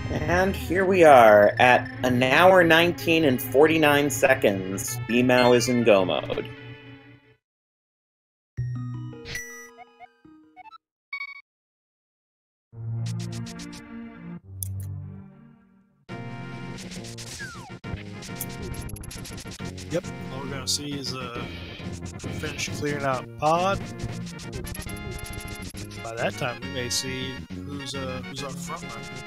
And here we are, at an hour 19 and 49 seconds. B-Mal is in Go mode. Yep, all we're gonna see is finish clearing out Pod. By that time, we may see who's our front runner.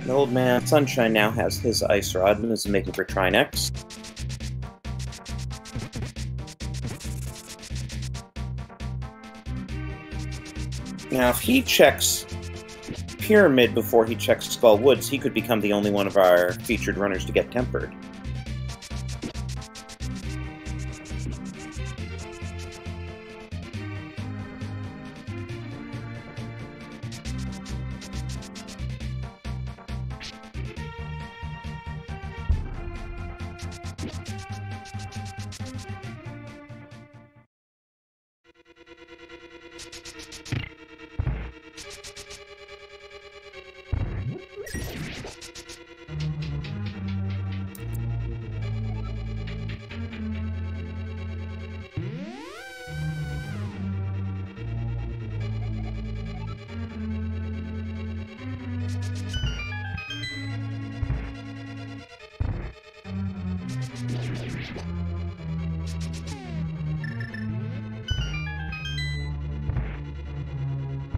The old man Sunshine now has his Ice Rod and is making for Trinex. Now, if he checks Pyramid before he checks Skull Woods, he could become the only one of our featured runners to get tempered.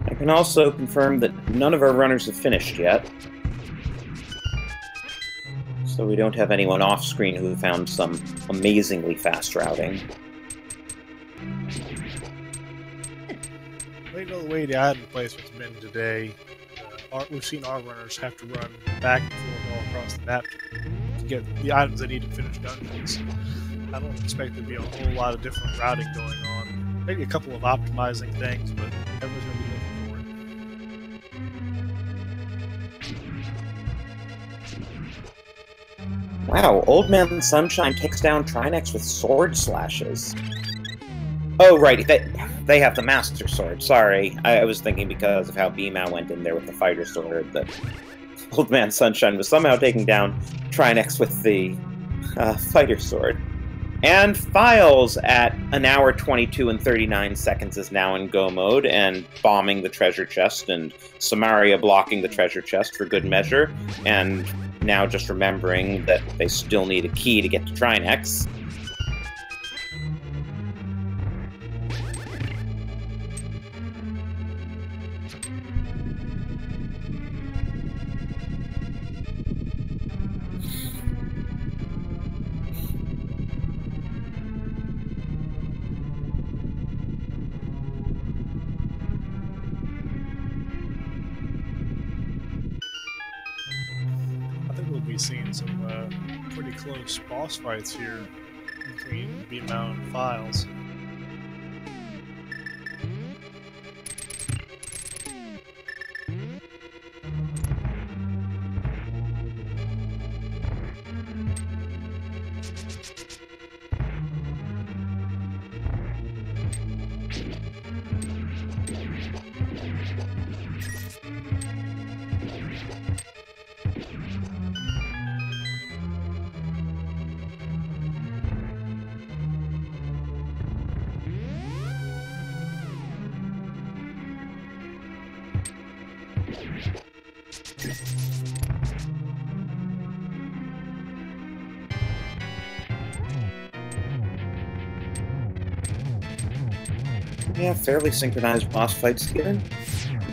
I can also confirm that none of our runners have finished yet. So we don't have anyone off-screen who found some amazingly fast routing. They know the way the item placement's been today. We've seen our runners have to run back and forth all across the map to get the items they need to finish dungeons. I don't expect there to be a whole lot of different routing going on. Maybe a couple of optimizing things, but everyone's going to be looking for it. Wow, Old Man Sunshine takes down Trinex with sword slashes. Oh, right, they have the Master Sword. Sorry, I was thinking because of how Beamow went in there with the Fighter Sword that Old Man Sunshine was somehow taking down Trinex with the Fighter Sword. And Files at 1 hour 22 and 39 seconds is now in go mode and bombing the treasure chest, and Samaria blocking the treasure chest for good measure, and now just remembering that they still need a key to get to Trinex. Be seeing some pretty close boss fights here between Beamow and Files. Yeah, fairly synchronized boss fights here.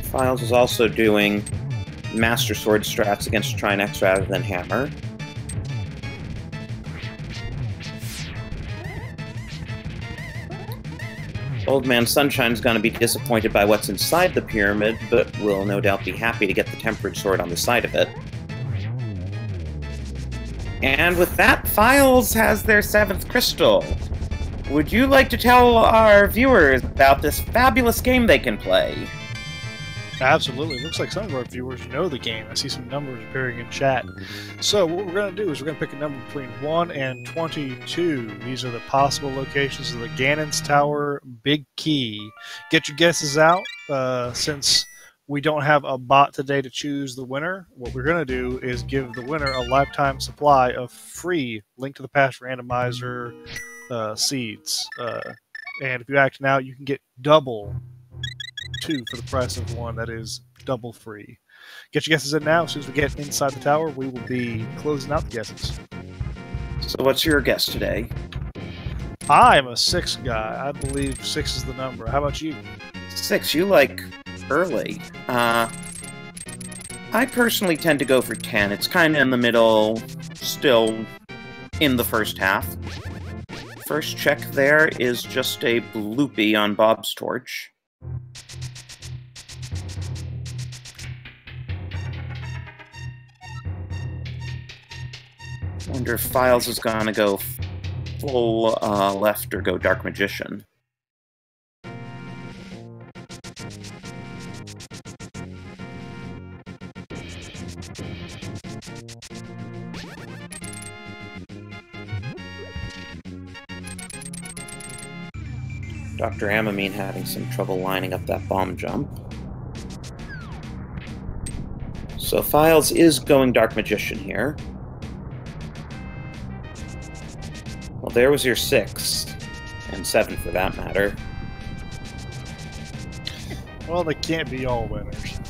Files is also doing Master Sword strats against Trinex rather than Hammer. Old Man Sunshine's going to be disappointed by what's inside the pyramid, but will no doubt be happy to get the Tempered Sword on the side of it. And with that, Files has their 7th crystal. Would you like to tell our viewers about this fabulous game they can play? Absolutely. Looks like some of our viewers know the game. I see some numbers appearing in chat. So what we're going to do is we're going to pick a number between 1 and 22. These are the possible locations of the Ganon's Tower Big Key. Get your guesses out. Since we don't have a bot today to choose the winner, what we're going to do is give the winner a lifetime supply of free Link to the Past Randomizer seeds. And if you act now, you can get double 2 for the price of 1. That is double free. Get your guesses in now. As soon as we get inside the tower, we will be closing out the guesses. So what's your guess today? I'm a 6 guy. I believe 6 is the number. How about you? 6, you like early. I personally tend to go for 10. It's kind of in the middle, still in the first half. First check there is just a bloopy on Bob's torch. wonder if Files is gonna go full left or go Dark Magician. Dr. Amamine having some trouble lining up that bomb jump. So Files is going Dark Magician here. Well, there was your 6, and 7 for that matter. Well, they can't be all winners.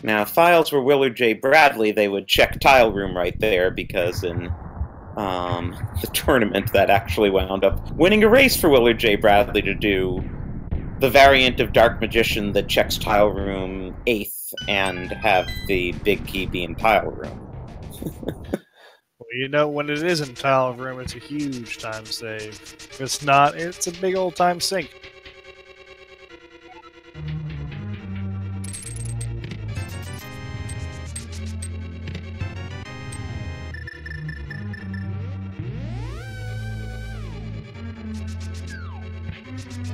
Now, if Files were Willard J. Bradley, they would check Tile Room right there, because in the tournament that actually wound up winning a race for Willard J. Bradley to do the variant of Dark Magician that checks Tile Room 8th and have the big key be in Tile Room. Well, you know, when it is in Tile Room, it's a huge time save. If it's not, it's a big old time sink.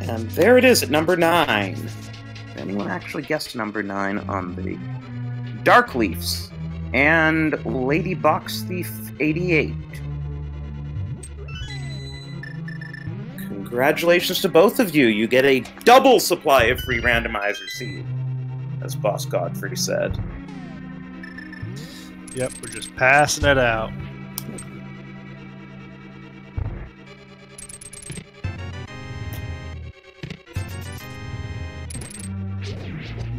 And there it is at number 9. Anyone actually guessed number 9 on the Dark Leafs and Lady Box Thief 88. Congratulations to both of you. You get a double supply of free randomizer seed, as Boss Godfrey said. Yep, we're just passing it out.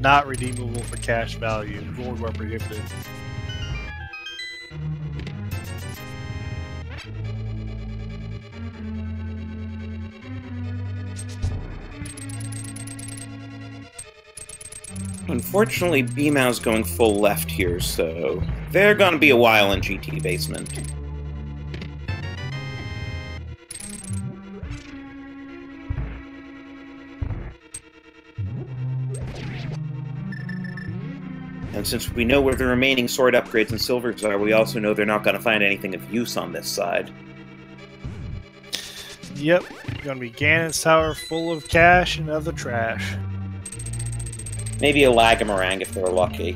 Not redeemable for cash value. Reward where prohibited. Unfortunately, B-Mow's going full left here, so they're gonna be a while in GT Basement. And since we know where the remaining sword upgrades and silvers are, we also know they're not going to find anything of use on this side. Yep, gonna be Ganon's Tower full of cash and other trash. Maybe a Lagamarang if they're lucky.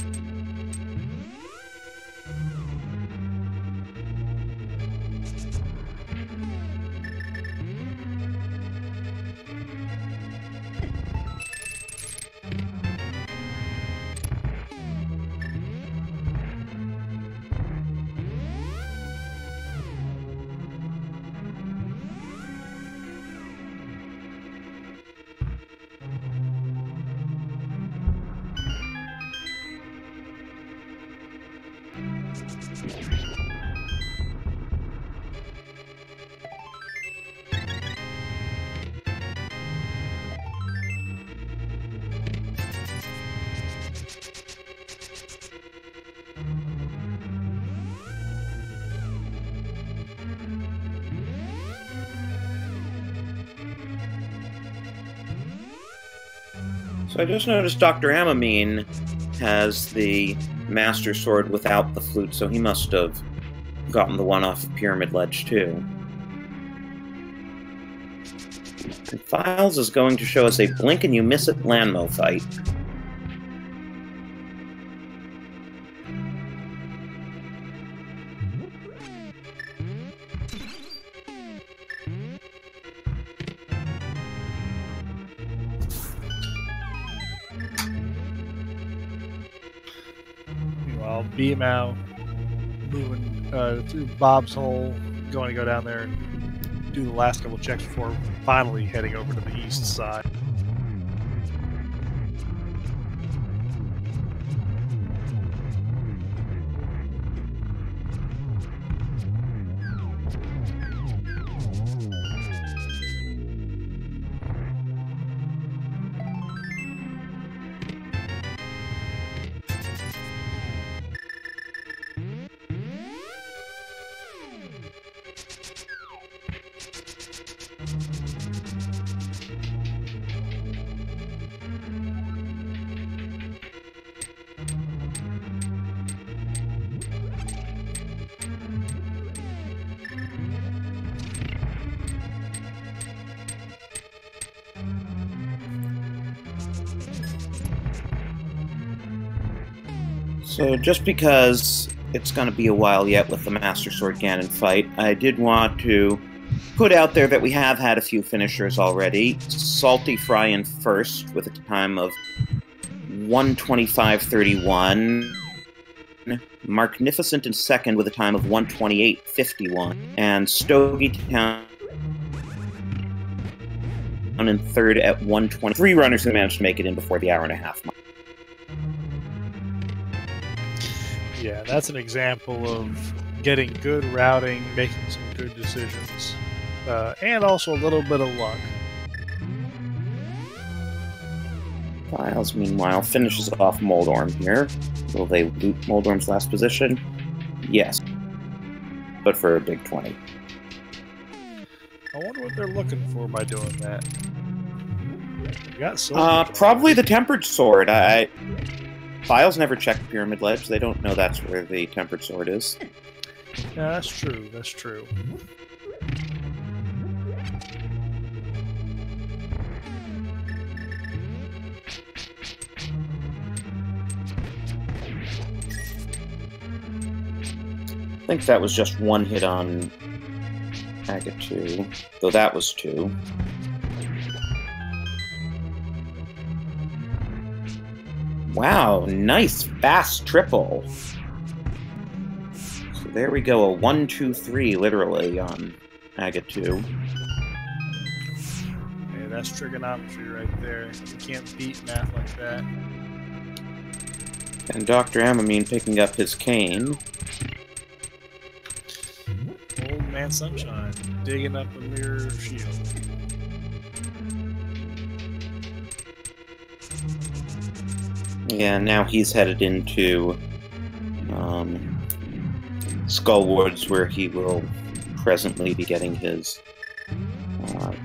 So I just noticed Dr. Amamine has the Master Sword without the flute, so he must have gotten the one off of Pyramid Ledge too. And Files is going to show us a blink and you miss it Landmo fight. Meanwhile, B-Mow moving through Bob's Hole, going to go down there and do the last couple checks before finally heading over to the east side. So just because it's going to be a while yet with the Master Sword Ganon fight, I did want to put out there that we have had a few finishers already. Salty Fry in first with a time of 1:25:31. Magnificent in second with a time of 1:28:51. And Stogie Town in third at 1:20. 3 runners who managed to make it in before the hour-and-a-half mark. Yeah, that's an example of getting good routing, making some good decisions, and also a little bit of luck. Files, meanwhile, finishes off Moldorm here. Will they loot Moldorm's last position? Yes. But for a big 20. I wonder what they're looking for by doing that. We got probably the Tempered Sword. Files never checked Pyramid Ledge. They don't know that's where the Tempered Sword is. Yeah, that's true. That's true. I think that was just 1 hit on Agate 2, though that was 2. Wow, nice fast triple. So there we go, a 1, 2, 3 literally on Agate 2. Yeah, that's trigonometry right there. You can't beat math like that. And Dr. Amamine picking up his cane. Old Man Sunshine digging up a mirror shield. Yeah, now he's headed into Skullwoods, where he will presently be getting his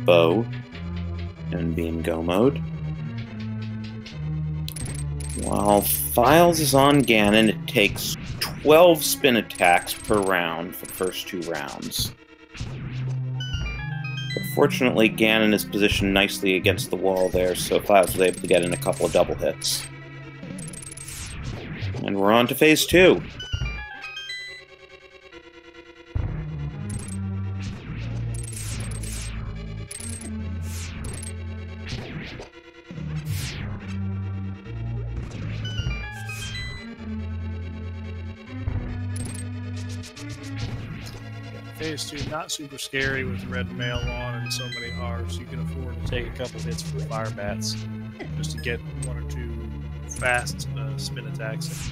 bow and be in go mode. While Files is on Ganon, it takes 12 spin attacks per round for the first 2 rounds. But fortunately, Ganon is positioned nicely against the wall there, so Files was able to get in a couple of double hits. And we're on to phase 2. Phase 2, not super scary with red mail on and so many R's. You can afford to take a couple hits from fire bats just to get 1 or 2 fast spin attacks.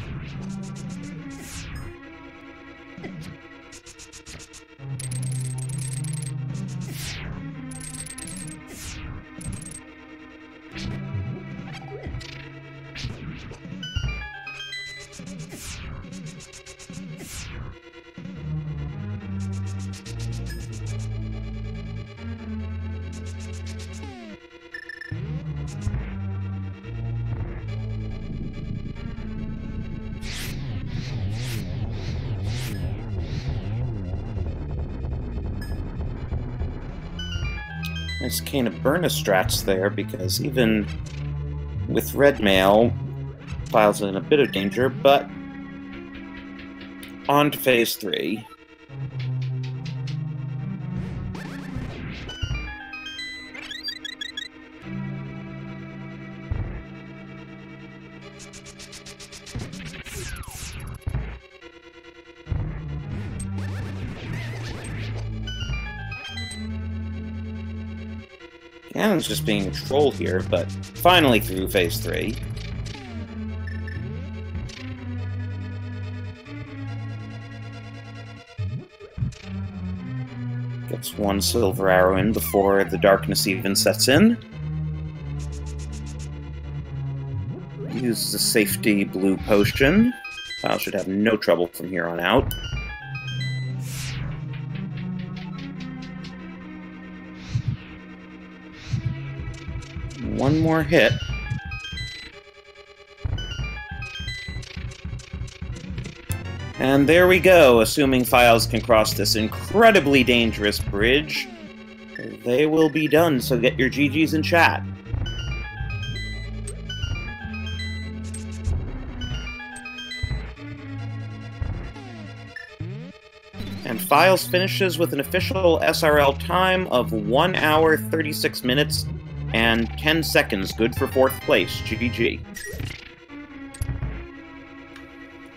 Nice Cane of Burna strats there, because even with red mail, Files in a bit of danger, but on to phase 3. Ganon's just being a troll here, but finally through phase 3. Gets 1 silver arrow in before the darkness even sets in. Uses a safety blue potion. File should have no trouble from here on out. One more hit. And there we go, assuming Files can cross this incredibly dangerous bridge. They will be done, so get your GGs in chat. And Files finishes with an official SRL time of 1 hour, 36 minutes, and 10 seconds. Good for 4th place. GG.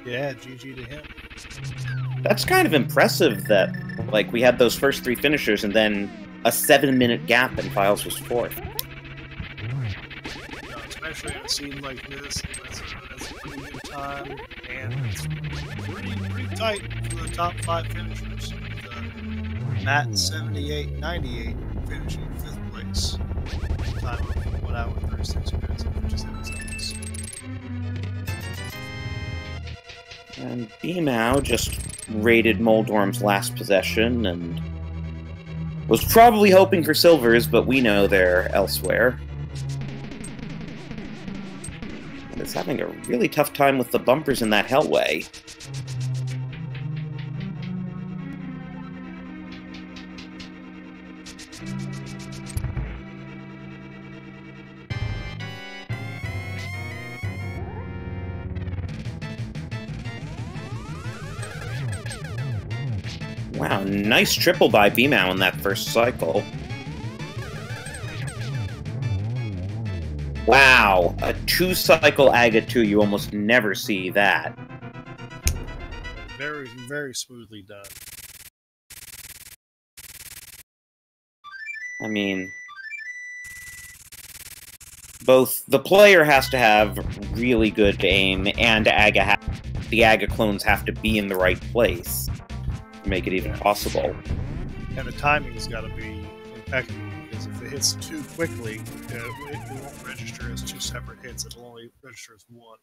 Yeah, GG to him. That's kind of impressive that, like, we had those first 3 finishers and then a 7-minute gap and Files was 4th. Especially in a scene like this, that's a pretty good time, and it's pretty tight for the top 5 finishers. Matt 78.98 finishing 5th place. Time of 1 hour 36 minutes and 57 seconds. And Beamow just raided Moldorm's last possession and was probably hoping for silvers, but we know they're elsewhere. And is having a really tough time with the bumpers in that hellway. Wow, nice triple by Beamow in that first cycle. Wow, a 2-cycle Aga 2, you almost never see that. Very, very smoothly done. I mean, both the player has to have really good aim, and the Aga clones have to be in the right place to make it even possible. And the timing's got to be impeccable, because if it hits too quickly, it won't register as 2 separate hits. It'll only register as 1.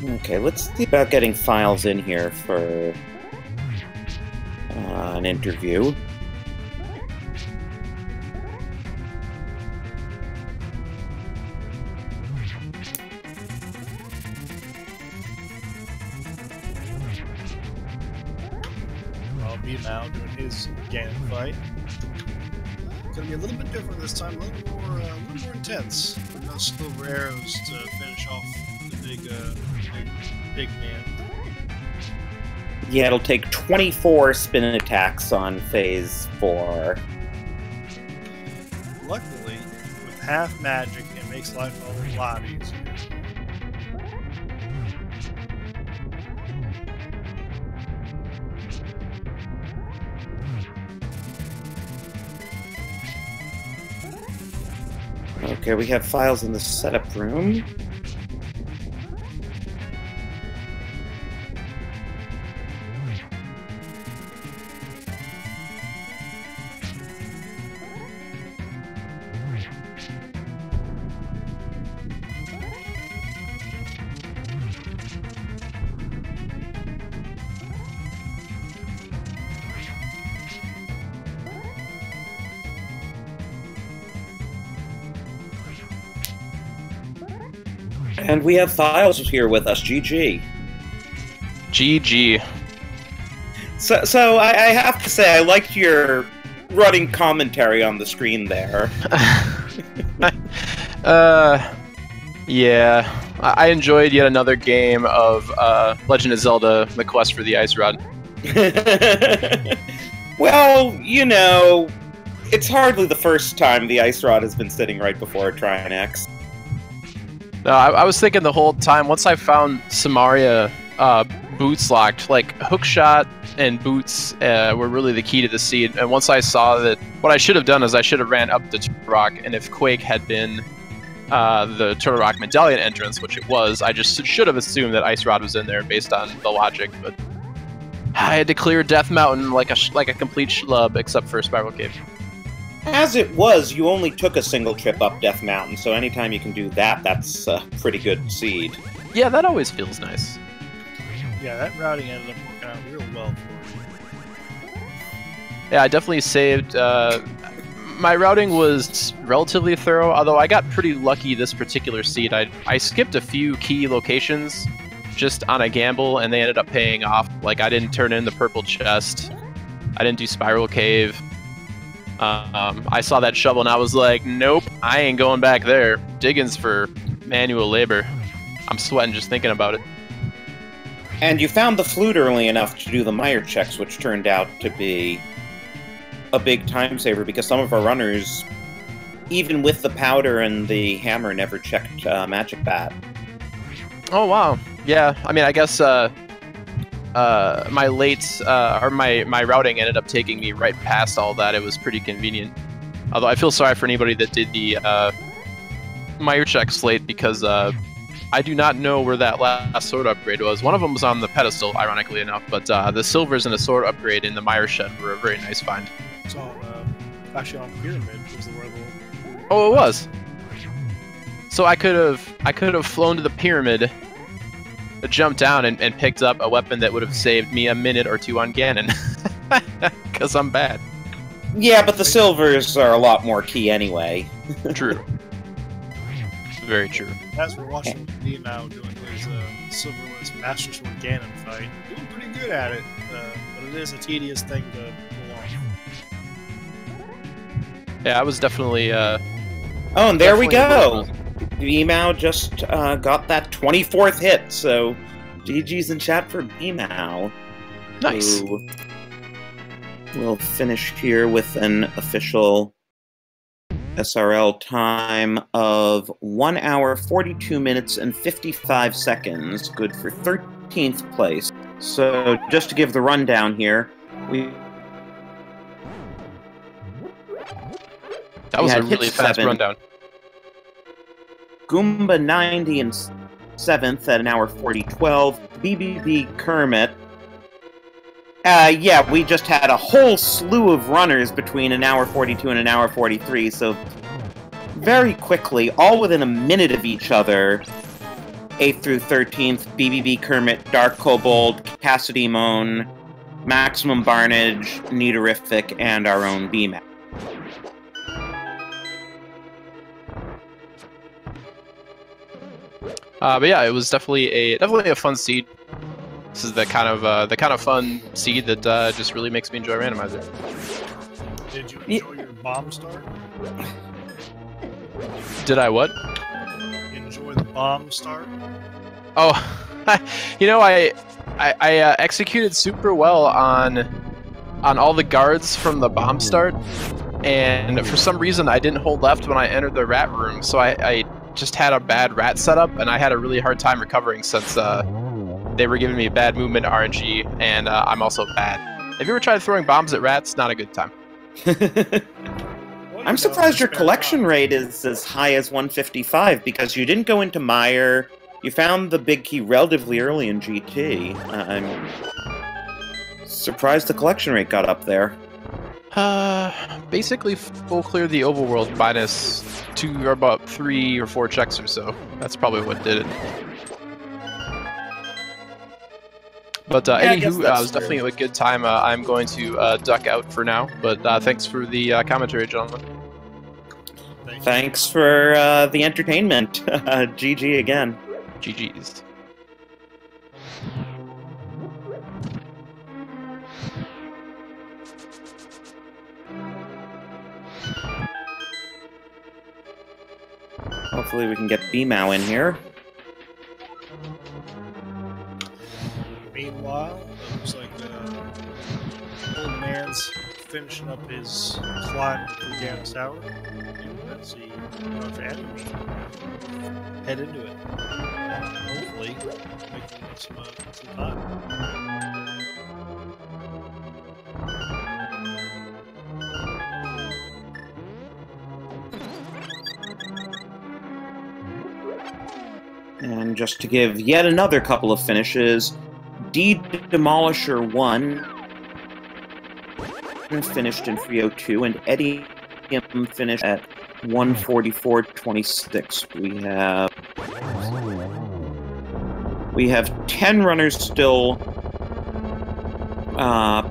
Okay, let's see about getting Files in here for an interview. Well, Beamow doing his Ganon fight. Gonna be a little bit different this time, a little more intense. No silver arrows to finish off the big man. Yeah, it'll take 24 spin attacks on phase 4. Luckily, with half magic, it makes life a lot easier. Okay, we have Files in the setup room. And we have Files here with us. GG. GG. So I have to say, I liked your running commentary on the screen there. Yeah. I enjoyed yet another game of Legend of Zelda: The Quest for the Ice Rod. Well, you know, it's hardly the first time the Ice Rod has been sitting right before a Trinex. No, I was thinking the whole time, once I found Samaria boots locked, like hookshot and boots were really the key to the seed. And once I saw that, what I should have done is I should have ran up to Turtle Rock, and if Quake had been the Turtle Rock medallion entrance, which it was, I just should have assumed that Ice Rod was in there based on the logic. But I had to clear Death Mountain like a complete schlub, except for Spiral Cave. As it was, you only took a single trip up Death Mountain, so anytime you can do that, that's a pretty good seed. Yeah, that always feels nice. Yeah, that routing ended up working out real well for me. Yeah, I definitely saved my routing was relatively thorough, although I got pretty lucky this particular seed. I skipped a few key locations just on a gamble, and they ended up paying off. Like, I didn't turn in the purple chest. I didn't do Spiral Cave. I saw that shovel, and I was like, nope, I ain't going back there. Digging's for manual labor. I'm sweating just thinking about it. And you found the flute early enough to do the mire checks, which turned out to be a big time saver, because some of our runners, even with the powder and the hammer, never checked magic bat. Oh wow, yeah. I mean, I guess my late or my routing ended up taking me right past all that. It was pretty convenient. Although I feel sorry for anybody that did the mire checks late, because I do not know where that last sword upgrade was. One of them was on the pedestal, ironically enough, but the silvers and the sword upgrade in the mire shed were a very nice find. It's on, actually on Pyramid was the rebel. Oh, it was. So I could have flown to the pyramid, jumped down, and picked up a weapon that would have saved me a minute or two on Ganon, because I'm bad. Yeah, but the silvers are a lot more key anyway. True. Very true. As we're watching me now doing his silverless Master Sword Ganon fight, doing pretty good at it, but it is a tedious thing to pull off. Yeah, I was definitely. Oh, and there we go. Bmao just got that 24th hit, so GG's in chat for Bmao. Nice. Who will finish here with an official SRL time of 1 hour, 42 minutes, and 55 seconds. Good for 13th place. So, just to give the rundown here, that was a really fast rundown. Goomba 90 and 7th at an hour 40:12. BBB Kermit. Yeah, we just had a whole slew of runners between an hour 42 and an hour 43, so very quickly, all within a minute of each other, 8th through 13th, BBB Kermit, Dark Kobold, Cassidy Moan, Maximum Barnage, Nitorific, and our own Bmao. But yeah, it was definitely a fun seed. This is the kind of fun seed that just really makes me enjoy Randomizer. Did you enjoy your bomb start? Did I what? Enjoy the bomb start? Oh, you know, I executed super well on all the guards from the bomb start, and for some reason I didn't hold left when I entered the rat room, so I just had a bad rat setup, and I had a really hard time recovering since they were giving me bad movement RNG, and I'm also bad. Have you ever tried throwing bombs at rats? Not a good time. I'm surprised your collection rate is as high as 155, because you didn't go into Mire. You found the big key relatively early in GT. I'm surprised the collection rate got up there. Basically full clear the overworld minus 2 or about 3 or 4 checks or so. That's probably what did it. But anywho, it was definitely a good time. I'm going to duck out for now, but thanks for the commentary, gentlemen. Thanks for the entertainment. GG again. GG's. Hopefully we can get Bmao in here. Meanwhile, it looks like the old man's finishing up his climb to the Ganos Tower. Let's see if enemy head into it. Hopefully, making some time. And just to give yet another couple of finishes, D Demolisher 1 finished in 3:02, and Eddie finished at 1:44.26. We have 10 runners still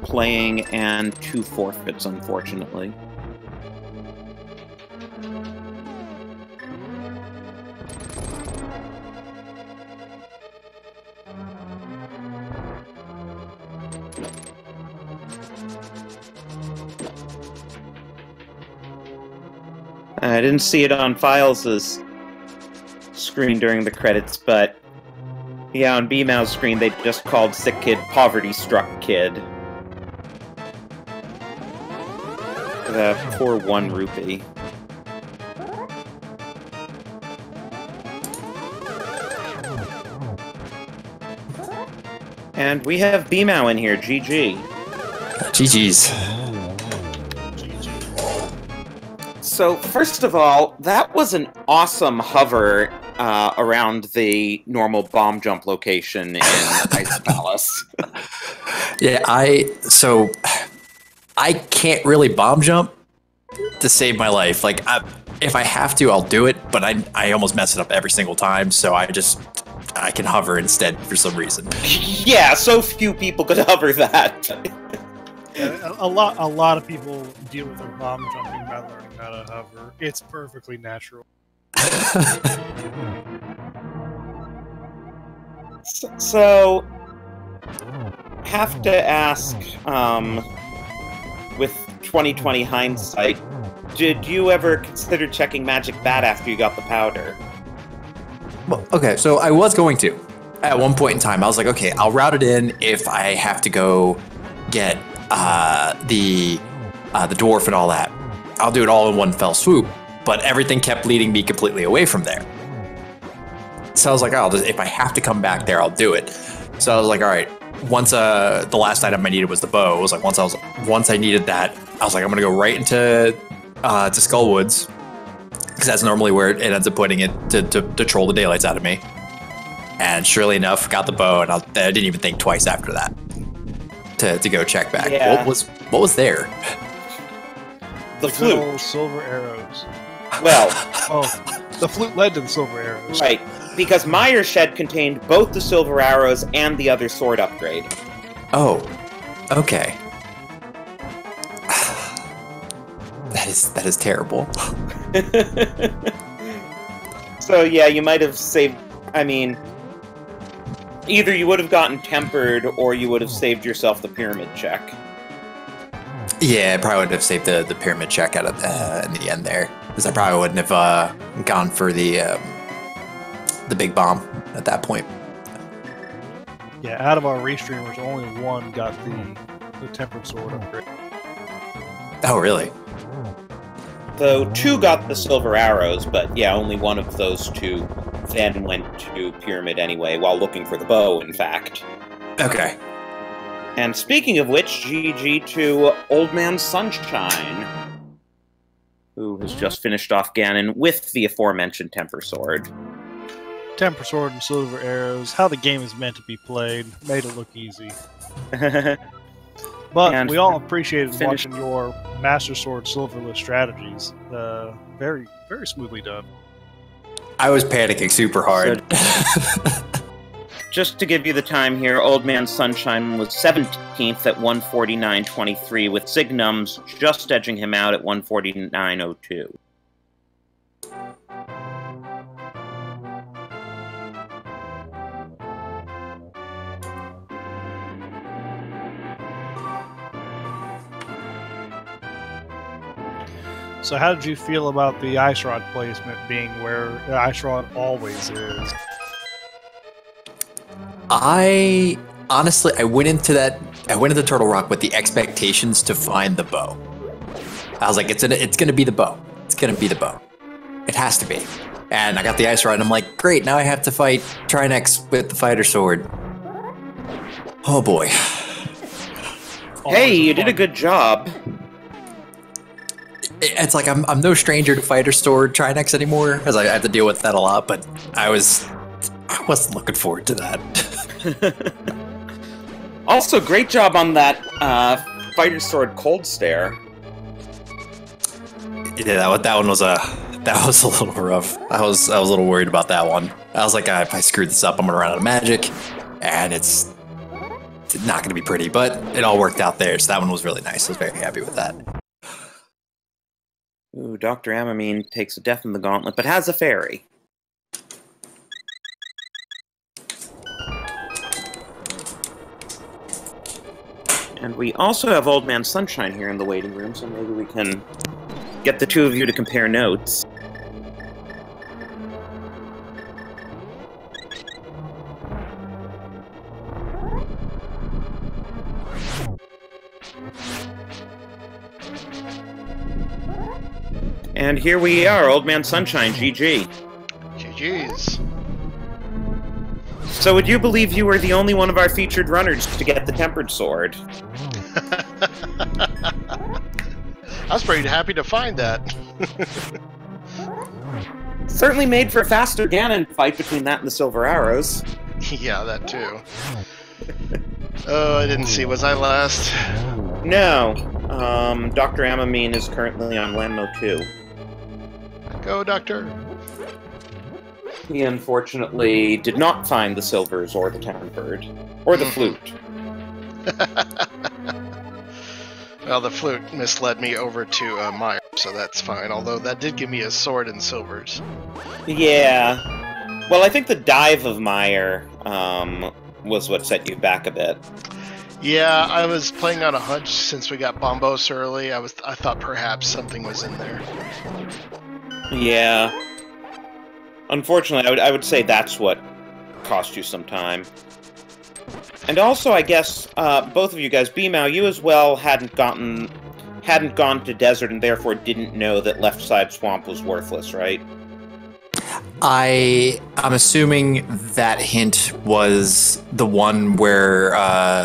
playing, and 2 forfeits, unfortunately. I didn't see it on Files' screen during the credits, but yeah, on BMAO's screen they just called Sick Kid Poverty-Struck Kid. The poor 1 rupee. And we have BMAO in here, GG. GG's. So, first of all, that was an awesome hover around the normal bomb jump location in Ice Palace. Yeah, I can't really bomb jump to save my life. Like, if I have to, I'll do it, but I almost mess it up every single time, so I can hover instead for some reason. Yeah, so few people could hover that. A lot of people deal with their bomb jumping by learning how to hover. It's perfectly natural. So, have to ask, with 2020 hindsight, did you ever consider checking Magic Bat after you got the powder? Well, okay, so I was going to. At one point in time, I was like, okay, I'll route it in if I have to go get the dwarf and all that. I'll do it all in one fell swoop. But everything kept leading me completely away from there. So I was like, oh, if I have to come back there, I'll do it. So I was like, all right. Once the last item I needed was the bow. It was like once I needed that, I was like, I'm gonna go right into Skullwoods, because that's normally where it ends up putting it to troll the daylights out of me. And surely enough, got the bow, and I didn't even think twice after that to go check back. Yeah. What was there? The good flute. old silver arrows. Well, Oh, the flute led to the silver arrows. right, because Meyer's Shed contained both the silver arrows and the other sword upgrade. Oh, okay. That is terrible. So yeah, you might have saved. I mean, either you would have gotten tempered, or you would have saved yourself the pyramid check. Yeah, I probably would have saved the pyramid check out of in the end there, because I probably wouldn't have gone for the big bomb at that point. Yeah, out of our restreamers, only one got the tempered sword upgrade. Oh, really? Though 2 got the silver arrows, but yeah, only one of those 2 then went to pyramid anyway, while looking for the bow, in fact. Okay. And speaking of which, GG to Old Man Sunshine, who has just finished off Ganon with the aforementioned Temper Sword. Temper sword and silver arrows. How the game is meant to be played. Made it look easy. But And we all appreciated finished- watching your Master Sword Silverless strategies. Very, very smoothly done. I was panicking super hard. Just to give you the time here, Old Man Sunshine was 17th at 149.23, with Signums just edging him out at 149.02. So how did you feel about the Ice Rod placement being where the Ice Rod always is? I honestly, I went into Turtle Rock with the expectations to find the bow. I was like, it's gonna be the bow. It's gonna be the bow. It has to be. And I got the Ice Rod, and I'm like, great, now I have to fight Trinex with the fighter sword. Oh boy. Hey, you did a good job. It's like I'm no stranger to fighter sword Trinex anymore, as I have to deal with that a lot, but I wasn't looking forward to that. Also, great job on that fighter sword cold stare. Yeah, that one was a little rough. I was a little worried about that one. I was like, if I screw this up, I'm gonna run out of magic, and it's not gonna be pretty. But it all worked out there, so that one was really nice. I was very happy with that. Ooh, Dr. Amamine takes a death in the gauntlet, but has a fairy. And we also have Old Man Sunshine here in the waiting room, so maybe we can get the two of you to compare notes. And here we are, Old Man Sunshine, GG. GG's. So would you believe you were the only one of our featured runners to get the Tempered Sword? I was pretty happy to find that. Certainly made for a faster Ganon fight between that and the Silver Arrows. Yeah, that too. Oh, I didn't see. Was I last? No. Dr. Amamine is currently on Landmo 2. Go, Doctor. He unfortunately did not find the Silvers or the Tempered. Or the Flute. Well, the flute misled me over to Meyer, so that's fine. Although that did give me a sword and silvers. Yeah. Well, I think the dive of Meyer was what set you back a bit. Yeah, I was playing on a hunch since we got Bombos early. I thought perhaps something was in there. Yeah. Unfortunately, I would say that's what cost you some time. And also, I guess, both of you guys, B-Mao, you as well hadn't gone to Desert and therefore didn't know that Left Side Swamp was worthless, right? I'm assuming that hint was the one where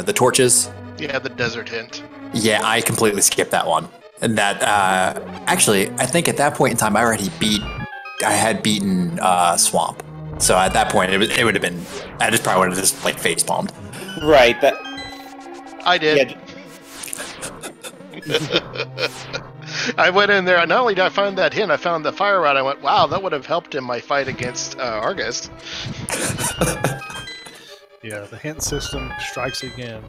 the torches. Yeah, the desert hint. Yeah, I completely skipped that one. And that actually, I think at that point in time, I had beaten Swamp. So at that point, it would have been. I just probably would have just like face palmed. Right. That. I did. Yeah. I went in there, and not only did I find that hint, I found the fire rod. I went, wow, that would have helped in my fight against Argus. Yeah, the hint system strikes again.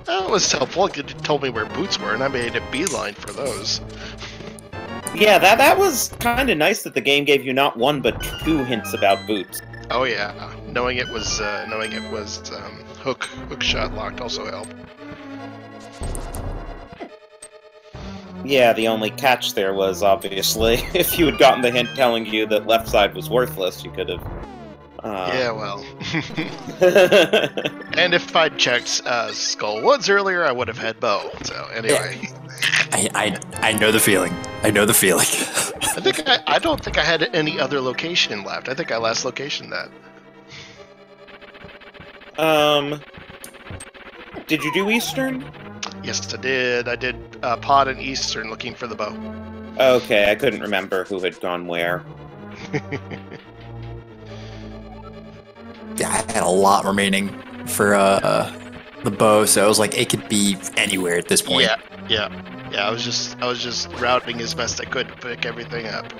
It was helpful. It told me where boots were, and I made a beeline for those. Yeah, that was kind of nice that the game gave you not one but two hints about boots. Oh yeah, knowing it was hook shot locked also helped. Yeah, the only catch there was, obviously, if you had gotten the hint telling you that left side was worthless, you could have... Yeah, well... And if I'd checked Skull Woods earlier, I would have had Bow. So, anyway... I know the feeling. I know the feeling. I don't think I had any other location left. I think I last locationed that. Did you do Eastern? Yes, I did. I did Pod and Eastern looking for the bow. Okay, I couldn't remember who had gone where. Yeah, I had a lot remaining for the bow, so I was like, it could be anywhere at this point. Yeah. I was just routing as best I could to pick everything up.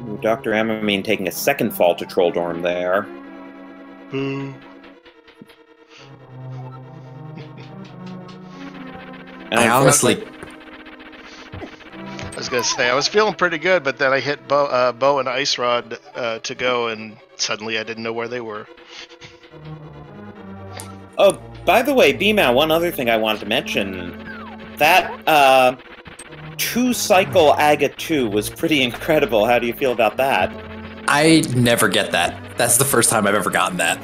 Ooh, Dr. Amamine taking a second fall to Troll Dorm there. Boo. I honestly... I was gonna say, I was feeling pretty good, but then I hit Bow and Ice Rod to go, and suddenly I didn't know where they were. Oh, by the way, B-Mao, one other thing I wanted to mention. That, two-cycle Aga 2 was pretty incredible. How do you feel about that? I never get that. That's the first time I've ever gotten that.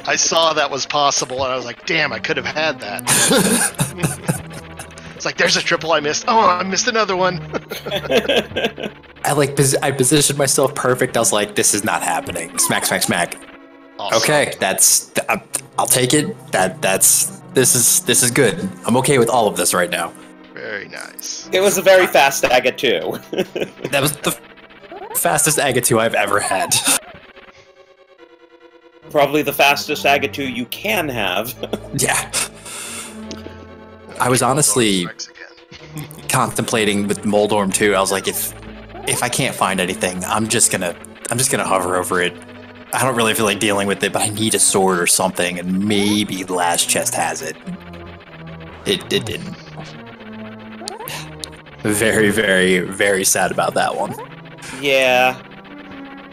I saw that was possible, and I was like, damn, I could have had that. It's like, there's a triple I missed. Oh, I missed another one. I positioned myself perfect. I was like, this is not happening. Smack, smack, smack. Awesome. Okay, I'll take it. This is good. I'm okay with all of this right now. Very nice. It was a very fast Aga 2. That was the fastest Aga 2 I've ever had. Probably the fastest Aga 2 you can have. Yeah. I was honestly contemplating with Moldorm 2. I was like, if I can't find anything, I'm just gonna hover over it. I don't really feel like dealing with it, but I need a sword or something, and maybe the last chest has it. It didn't. Very, very, very sad about that one. Yeah.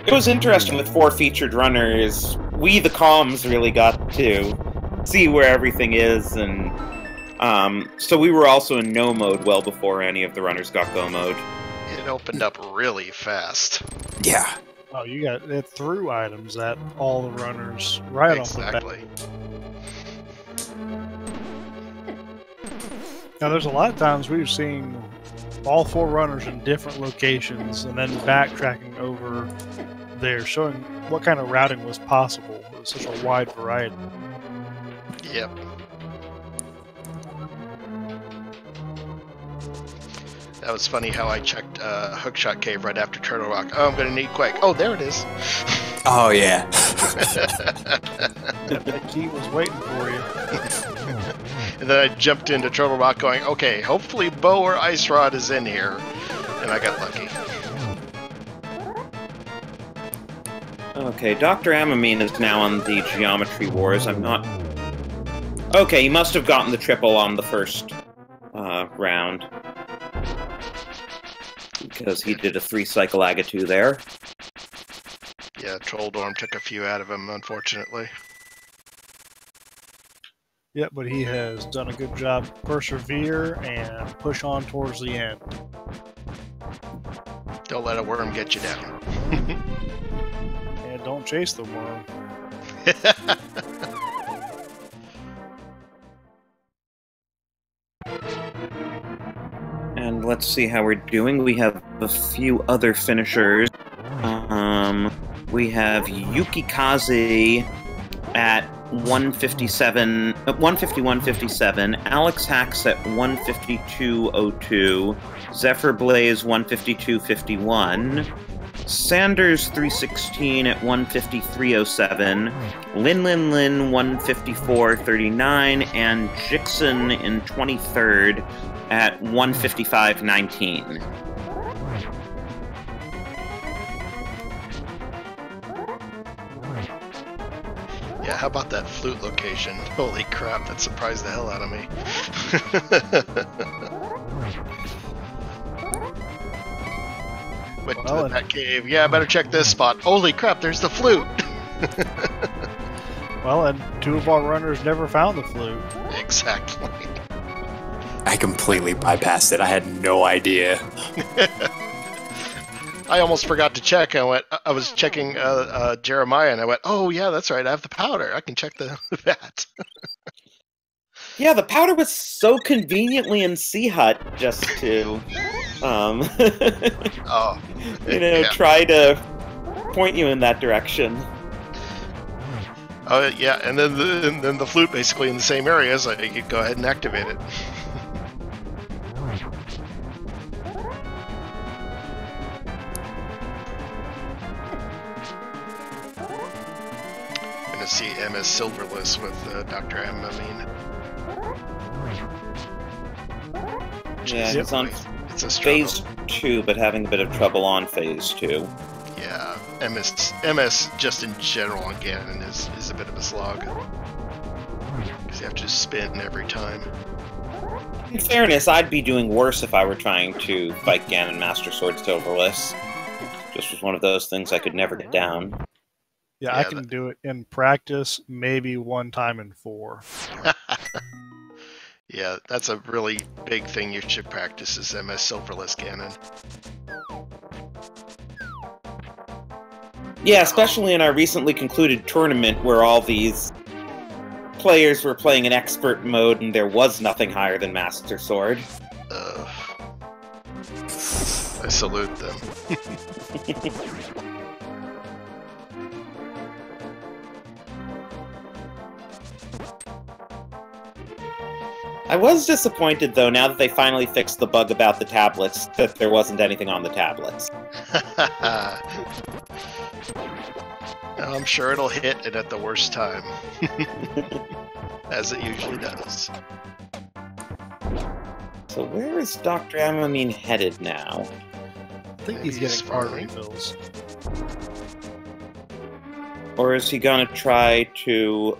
It was interesting with 4 featured runners. We, the comms, really got to see where everything is, and So we were also in no mode well before any of the runners got go mode. It opened up really fast. Yeah. Oh, you got it through items at all the runners right off the bat. Exactly. Now, there's a lot of times we've seen all 4 runners in different locations and then backtracking over there, showing what kind of routing was possible. It was such a wide variety. Yep. That was funny how I checked Hookshot Cave right after Turtle Rock. Oh, I'm going to need Quake. Oh, there it is. Oh, yeah. That key was waiting for you. And then I jumped into Turtle Rock going, okay, hopefully Bow or Ice Rod is in here. And I got lucky. Okay, Dr. Amamine is now on the Geometry Wars. I'm not... Okay, he must have gotten the triple on the first round. Because he did a 3-cycle Agatu there. Yeah, Troll Dorm took a few out of him, unfortunately. Yeah, but he has done a good job. Persevere and push on towards the end. Don't let a worm get you down. And don't chase the worm. And let's see how we're doing. We have a few other finishers. We have Yukikaze at 151.57, Alex Hacks at 152.02, Zephyr Blaze 152.51, Sanders 316 at 153.07, Lin 154.39, and Jixon in 23rd at 155.19. Yeah, how about that flute location? Holy crap, that surprised the hell out of me. Went to the Bat Cave. Yeah, I better check this spot. Holy crap, there's the flute! Well, and 2 of our runners never found the flute. Exactly. I completely bypassed it. I had no idea. I almost forgot to check. I was checking Jeremiah, and I went, "Oh yeah, that's right. I have the powder. I can check the vat." Yeah, the powder was so conveniently in Sea Hut just to, Oh, yeah. try to point you in that direction. Oh yeah, and then the flute basically in the same area, so you could go ahead and activate it. Gonna see MS Silverless with Dr. M. I mean, Yeah, he's on it's a struggle. phase 2, but having a bit of trouble on phase 2. Yeah, MS just in general on Ganon is a bit of a slog. Because you have to spin every time. In fairness, I'd be doing worse if I were trying to fight Ganon Master Sword Silverless. Just was one of those things I could never get down. Yeah, I can do it in practice, maybe 1 time in 4. Yeah, that's a really big thing you should practice is MS Silverless Ganon. Yeah, especially in our recently concluded tournament where all these players were playing in expert mode and there was nothing higher than Master Sword. I salute them. I was disappointed, though, now that they finally fixed the bug about the tablets, that there wasn't anything on the tablets. I'm sure it'll hit it at the worst time. As it usually does. So where is Dr. Amamine headed now? I think Maybe he's he's getting card farming. refills. Or is he gonna try to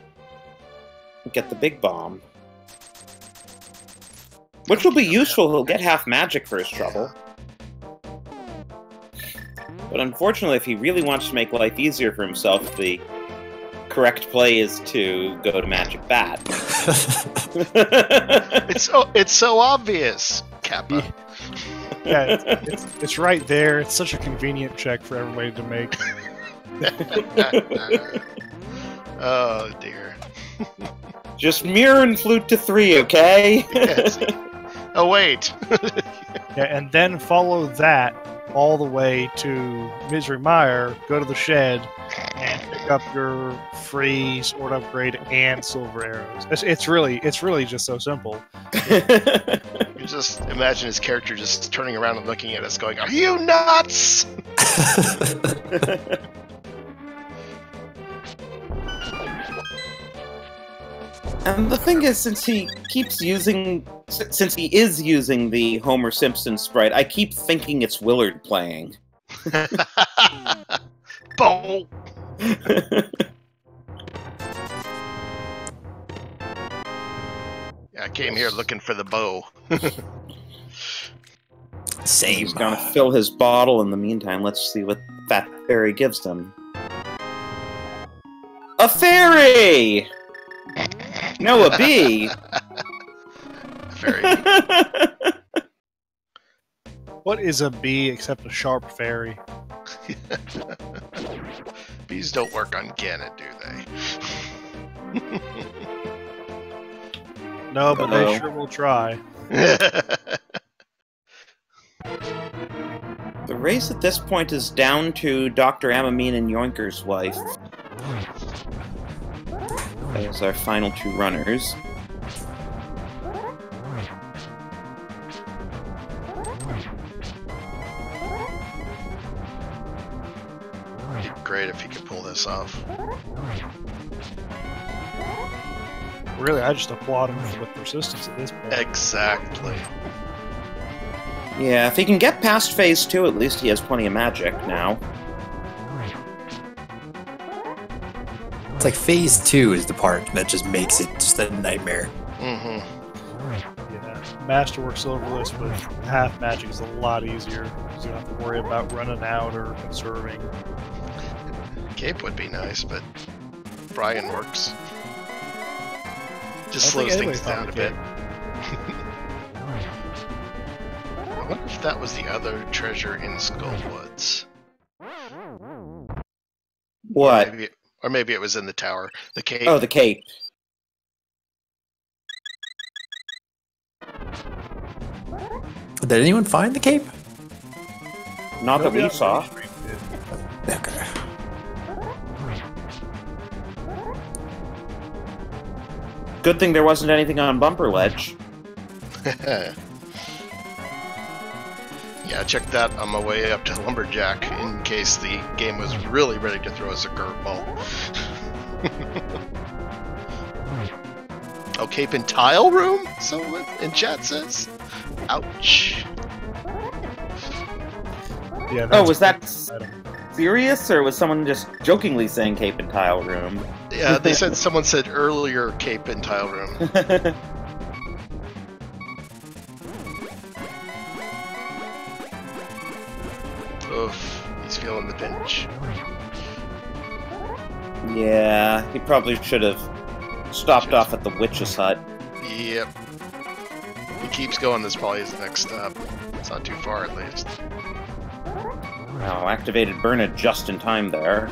get the big bomb? Which will be useful, he'll get half magic for his trouble. But unfortunately, if he really wants to make life easier for himself, the correct play is to go to Magic Bat. It's so obvious, Kappa. Yeah, it's right there. It's such a convenient check for everybody to make. Oh dear. Just mirror and flute to 3, okay? Yes. Oh wait. Yeah, and then follow that all the way to Misery Mire, go to the shed, and pick up your free sword upgrade and silver arrows. It's really just so simple. You just imagine his character just turning around and looking at us going, "Are you nuts?" And the thing is, since he is using the Homer Simpson sprite, I keep thinking it's Willard playing. Boom. Yeah, I came here looking for the bow. Same. He's gonna fill his bottle. In the meantime, let's see what that fairy gives him. A fairy! No, a bee! Very. What is a bee except a sharp fairy? Bees don't work on Ganon, do they? No, but they sure will try. The race at this point is down to Dr. Amamine and Yoinker's wife. Those are our final 2 runners. It'd be great if he could pull this off. Really, I just applaud him for the persistence at this point. Exactly. Yeah, if he can get past phase 2, at least he has plenty of magic now. It's like phase 2 is the part that just makes it just a nightmare. Mm-hmm. Yeah, Masterwork Silverless with half magic is a lot easier, because you don't have to worry about running out or conserving. Cape would be nice, but Brian works. Just I slows think things down a anybody's bit. I wonder if that was the other treasure in Skullwoods. What? Or maybe it was in the tower. The cape. Oh, the cape. Did anyone find the cape? Not that we saw. Okay. Good thing there wasn't anything on Bumper Ledge. Yeah, check that on my way up to Lumberjack in case the game was really ready to throw us a curveball. Oh, Cape and Tile Room? So in chat says? Ouch. Yeah, Oh, was that item. serious, or was someone just jokingly saying Cape and Tile Room? Yeah, they said someone said earlier Cape and Tile Room. Oof, he's feeling the pinch. Yeah, he probably should have stopped off at the witch's hut. Yep. He keeps going, this probably is the next stop. It's not too far at least. Oh, activated Burnett just in time there.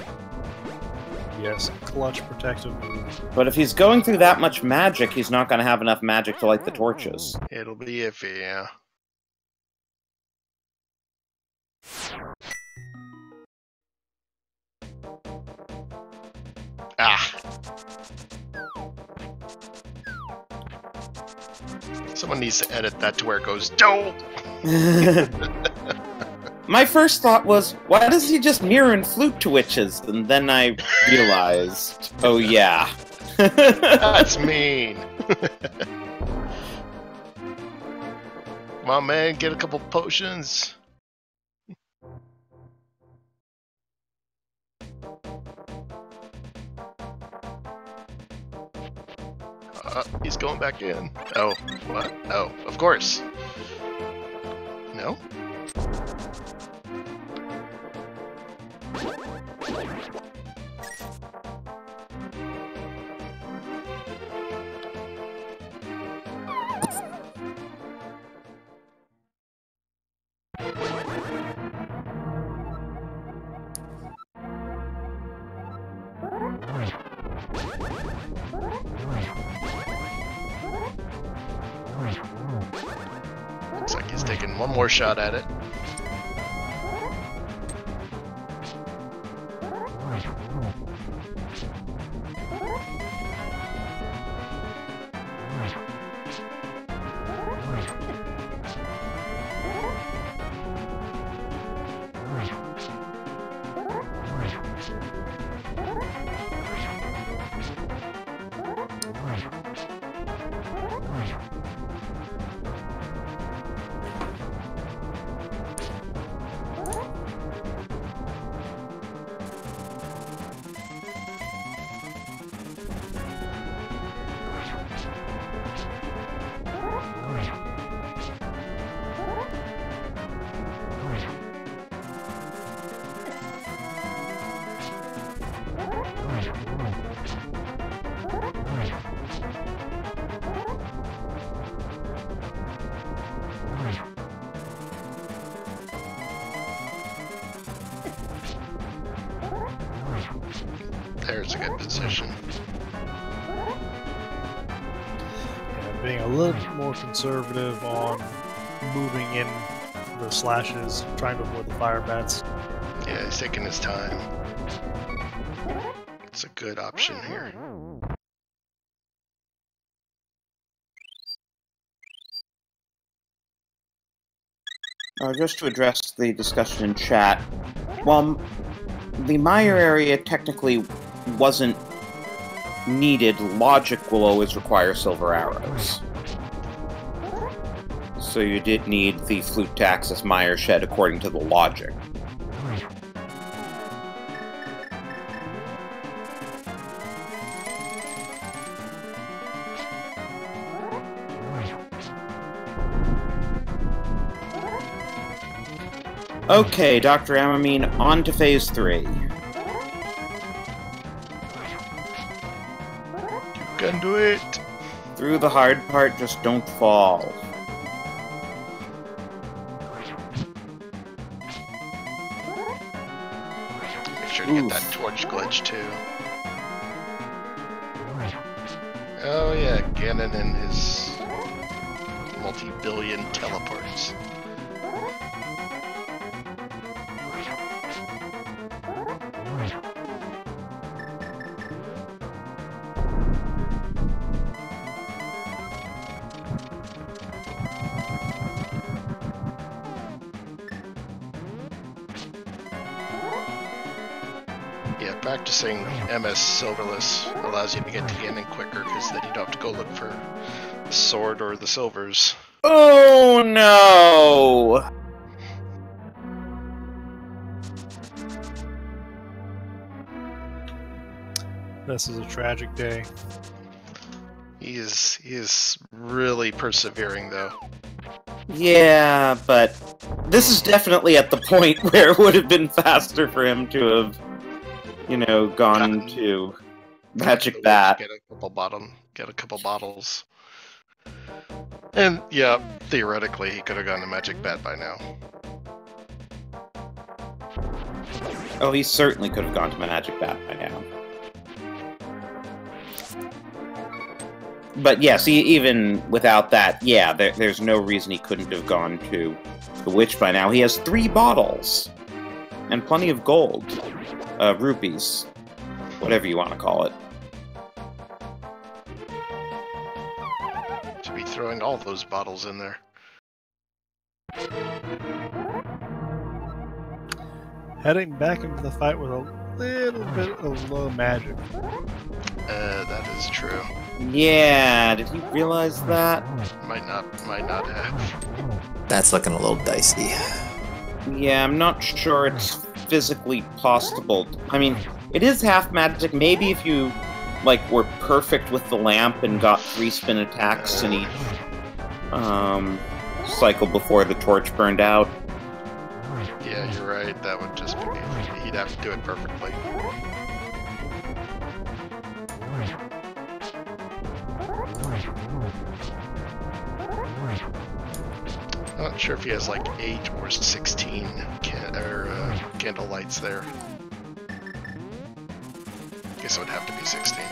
Yes, clutch protective move. But if he's going through that much magic, he's not going to have enough magic to light the torches. It'll be iffy, yeah. Ah. Someone needs to edit that to where it goes, don't! My first thought was, why does he just mirror and flute to witches? And then I realized, oh yeah. That's mean. Come on, man, get a couple potions. He's going back in. Oh, what? Oh, of course. No? Looks like he's taking one more shot at it. There's a good position. Yeah, being a little bit more conservative on moving in the slashes, trying to avoid the fire bats. Yeah, he's taking his time. It's a good option here. Just to address the discussion in chat, while the Meyer area technically wasn't needed, logic will always require silver arrows. So you did need the flute to access Meyer Shed according to the logic. Okay, Dr. Amamine, on to Phase 3. You can do it! Through the hard part, just don't fall. Make sure to get that torch glitch too. Oh yeah, Ganon and his multi-billion teleports. Yeah, practicing MS Silverless allows you to get to Ganon quicker, because then you don't have to go look for the sword or the silvers. Oh no! This is a tragic day. He is really persevering though. Yeah, but this is definitely at the point where it would have been faster for him to have, you know, gone to Magic Bat. Get a couple bottles. And yeah, theoretically he could have gone to Magic Bat by now. Oh, he certainly could have gone to Magic Bat by now. But yes, even without that, yeah, there's no reason he couldn't have gone to the Witch by now. He has 3 bottles. And plenty of gold. Rupees. Whatever you want to call it. Should be throwing all those bottles in there. Heading back into the fight with a little bit of low magic. That is true. Yeah, did he realize that? Might not have. That's looking a little dicey. Yeah, I'm not sure it's physically possible. I mean, it is half magic. Maybe if you, like, were perfect with the lamp and got 3 spin attacks in each cycle before the torch burned out. Yeah, you're right. That would just be... he'd have to do it perfectly. Not sure if he has like 8 or 16 candle lights there. Guess guess it would have to be 16.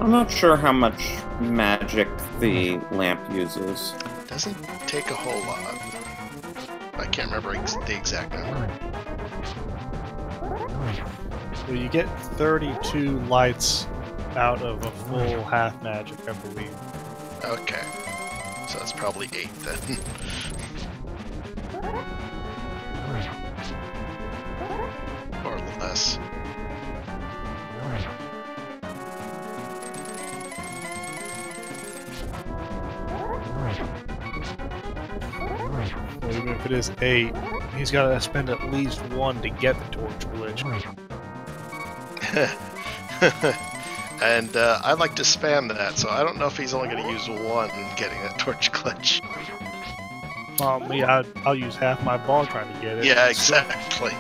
I'm not sure how much magic the lamp uses. Doesn't take a whole lot. I can't remember the exact number. Well, you get 32 lights out of a full half magic, I believe. Okay. So that's probably 8 then. Or less. Well, even if it is 8, he's got to spend at least 1 to get the torch glitch. And I like to spam that, so I don't know if he's only going to use 1 getting that torch glitch. Me, I'll use half my ball trying to get it. Yeah, exactly.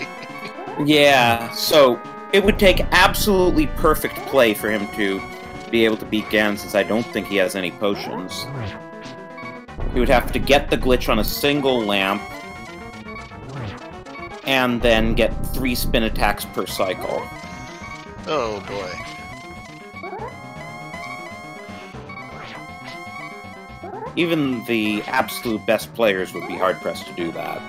Yeah, so it would take absolutely perfect play for him to be able to beat Gan, since I don't think he has any potions. He would have to get the glitch on a single lamp, and then get 3 spin attacks per cycle. Oh boy. Even the absolute best players would be hard-pressed to do that.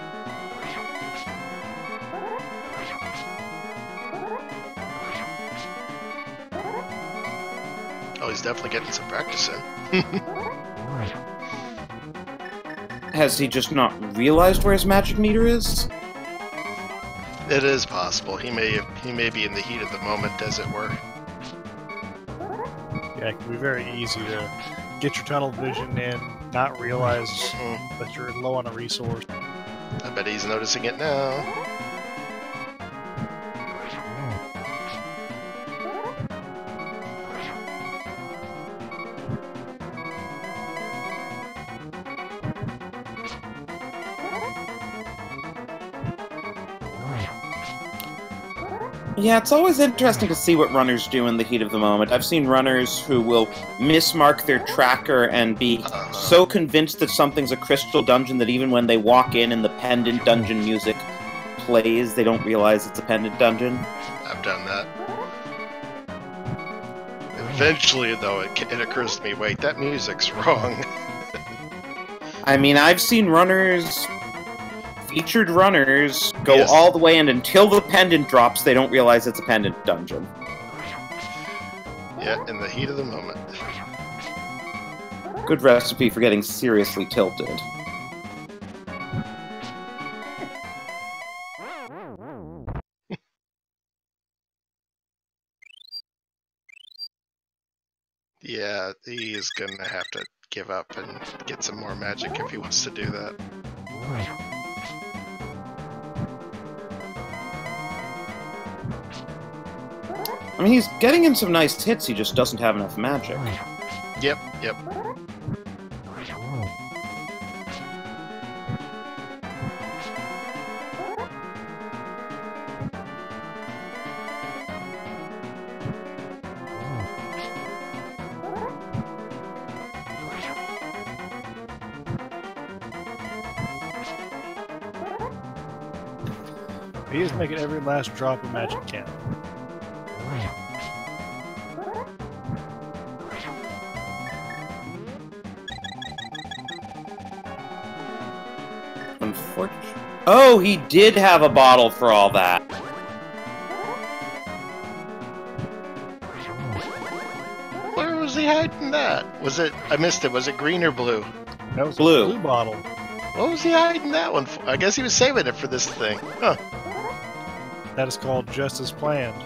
Oh, he's definitely getting some practice in. Has he just not realized where his magic meter is? It is possible. He may be in the heat of the moment, as it were. Yeah, it can be very easy to get your tunnel vision in, not realize that you're low on a resource. I bet he's noticing it now. Yeah, it's always interesting to see what runners do in the heat of the moment. I've seen runners who will mismark their tracker and be so convinced that something's a crystal dungeon that even when they walk in and the pendant dungeon music plays, they don't realize it's a pendant dungeon. I've done that. Eventually, though, it occurs to me, wait, that music's wrong. I mean, I've seen runners... featured runners go Yes. all the way in until the pendant drops, they don't realize it's a pendant dungeon. Yeah, in the heat of the moment. Good recipe for getting seriously tilted. Yeah, he is gonna have to give up and get some more magic if he wants to do that. I mean, he's getting in some nice hits, he just doesn't have enough magic. Yep, yep. He is making every last drop of magic count. Unfortunately. Oh, he did have a bottle for all that. Where was he hiding that? Was it... I missed it. Was it green or blue? That was Blue. a blue bottle. What was he hiding that one for? I guess he was saving it for this thing. Huh. That is called just as planned.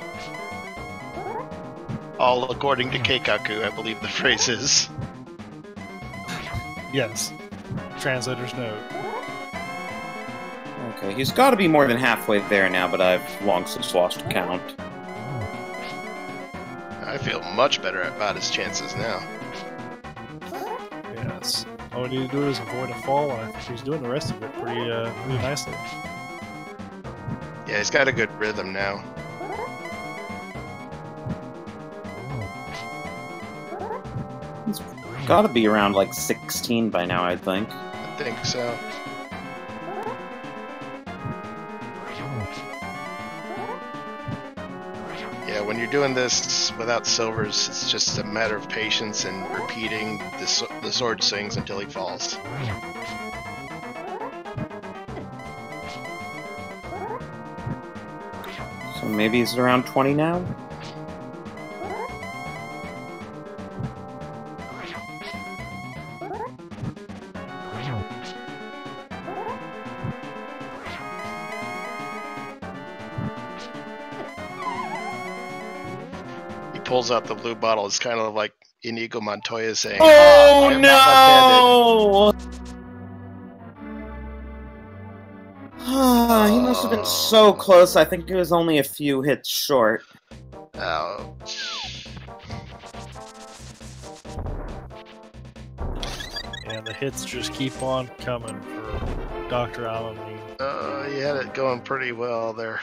All according to Keikaku, I believe the phrase is. Yes. Translator's note. Okay, he's got to be more than halfway there now, but I've long since lost count. I feel much better about his chances now. Yes. All we need to do is avoid a fall, and I think he's doing the rest of it pretty nicely. Yeah, he's got a good rhythm now. He's got to be around like 16 by now, I think. I think so. doing this without silvers, it's just a matter of patience and repeating the sword swings until he falls. So maybe he's around 20 now? Pulls out the blue bottle. It's kind of like Inigo Montoya saying, Oh, I am not no! He must have been so close. I think he was only a few hits short. Ouch. And the hits just keep on coming for Dr. Alamine. You had it going pretty well there.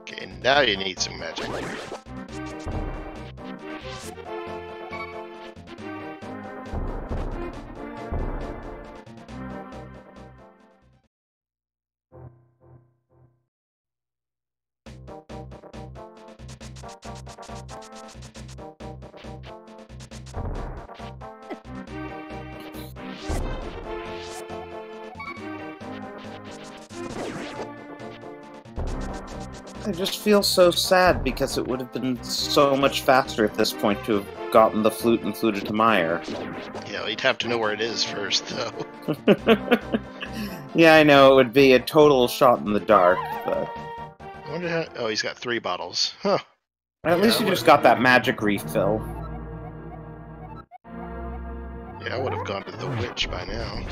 Okay, now you need some magic. I just feel so sad because it would have been so much faster at this point to have gotten the flute and fluted to Meyer. Yeah, you'd have to know where it is first, though. Yeah, I know, it would be a total shot in the dark, but... I wonder how... Oh, he's got 3 bottles. Huh. At least you just got that magic refill. Yeah, I would have gone to the witch by now.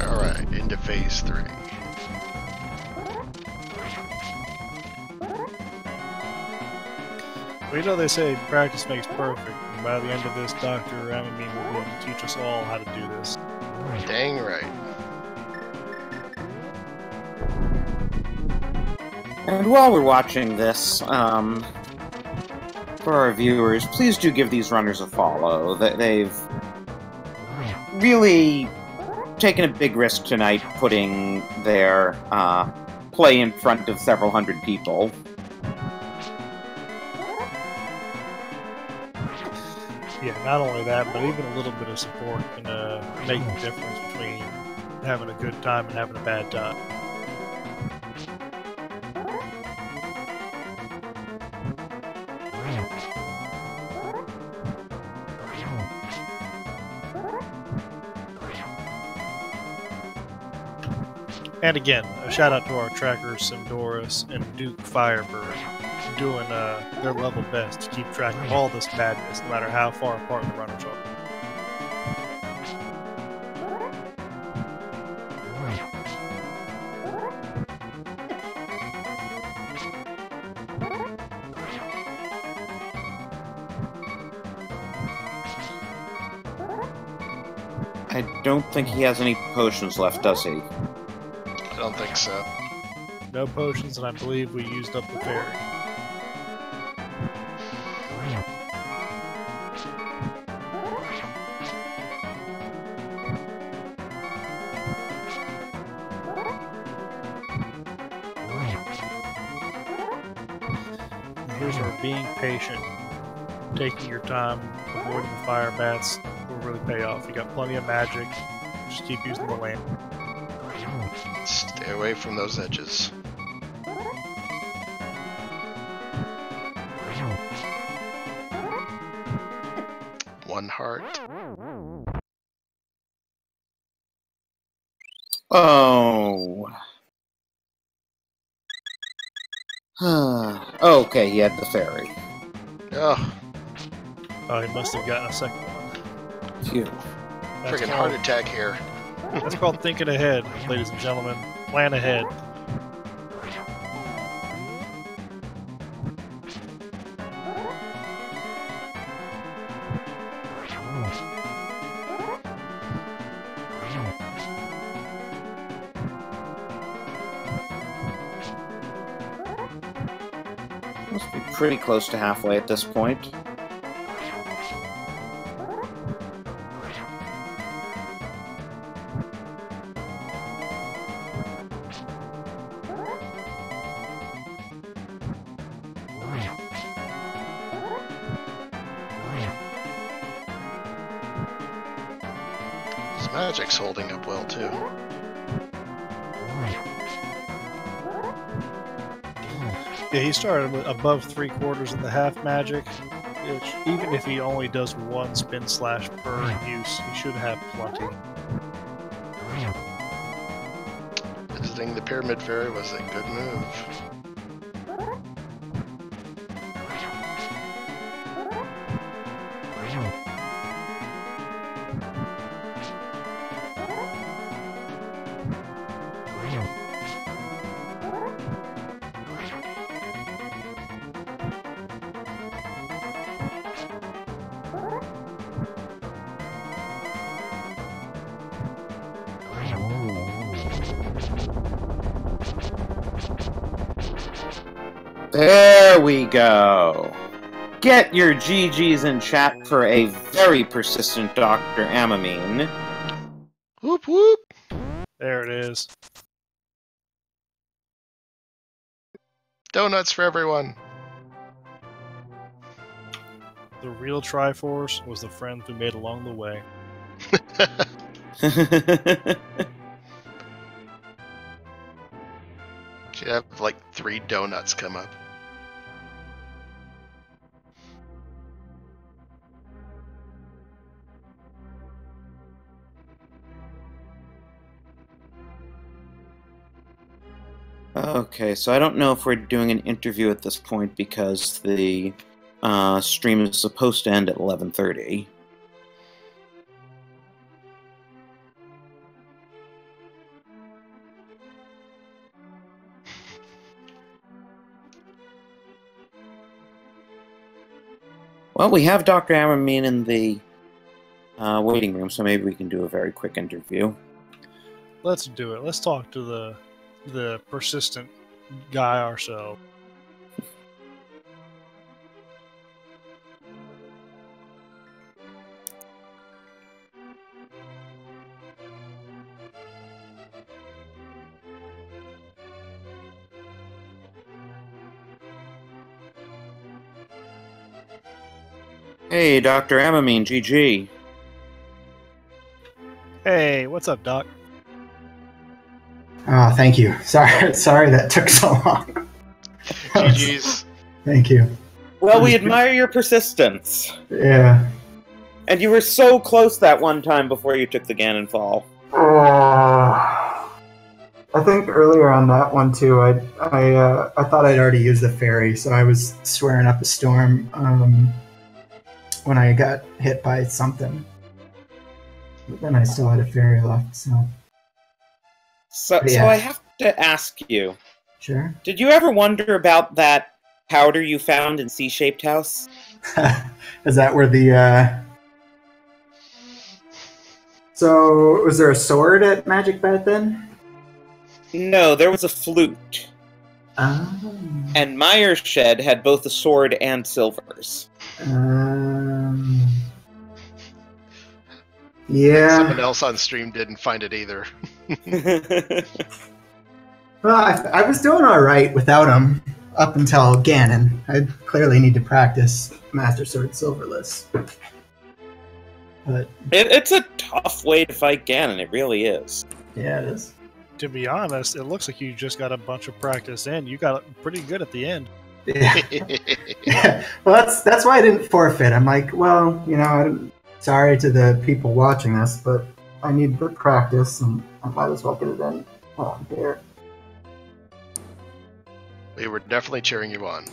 Alright, into phase 3. Well, you know they say practice makes perfect, and by the end of this, Dr. Alamine will be able to teach us all how to do this. Dang right. And while we're watching this, for our viewers, please do give these runners a follow. They've really taken a big risk tonight putting their play in front of several hundred people. Yeah, not only that, but even a little bit of support can make the difference between having a good time and having a bad time. And again, a shout out to our trackers, Simdoris and Duke Firebird, doing their level best to keep track of all this madness, no matter how far apart the runners are. I don't think he has any potions left, does he? I don't think so. No potions, and I believe we used up the ferry. And here's where being patient, taking your time, avoiding the fire bats will really pay off. You got plenty of magic. Just keep using the land. Stay away from those edges. One heart. Oh. Okay, he had the ferry. Oh, Oh, he must have gotten a second one. Phew. That's freaking called- heart attack here. That's called thinking ahead, ladies and gentlemen. Plan ahead. Must be pretty close to halfway at this point. His magic's holding up well too. Yeah, he started with above 3/4 of the half magic, which even if he only does one spin slash per use, he should have plenty. Visiting the Pyramid Ferry was a good move. There we go. Get your GGs in chat for a very persistent Dr. Amamine. Whoop whoop! There it is. Donuts for everyone. The real Triforce was the friend we made along the way. Should have like 3 donuts come up. Okay, so I don't know if we're doing an interview at this point because the stream is supposed to end at 11:30. Well, we have Dr. Amamine in the waiting room, so maybe we can do a very quick interview. Let's do it. Let's talk to the persistent guy ourselves. Hey, Dr. Amamine, GG. Hey, what's up, Doc? Oh, thank you. Sorry that took so long. GG's. Thank you. Well, we admire your persistence. Yeah. And you were so close that one time before you took the Ganon fall. I think earlier on that one too, I thought I'd already used the ferry, so I was swearing up a storm when I got hit by something. But then I still had a ferry left, so. So Yeah. I have to ask you, Sure. did you ever wonder about that powder you found in C-shaped house? Is that where the So was there a sword at Magic Bed then? No, there was a flute. Oh. And Meyer's shed had both a sword and silvers. Yeah. Someone else on stream didn't find it either. Well, I was doing all right without him up until Ganon. I clearly need to practice Master Sword Silverless. But It's a tough way to fight Ganon, it really is. yeah, it is. To be honest, it looks like you just got a bunch of practice in. You got pretty good at the end. Yeah. Yeah. Well, that's why I didn't forfeit. I'm like, well, sorry to the people watching this, but I need the practice, and I might as well get it in while I'm here. We were definitely cheering you on.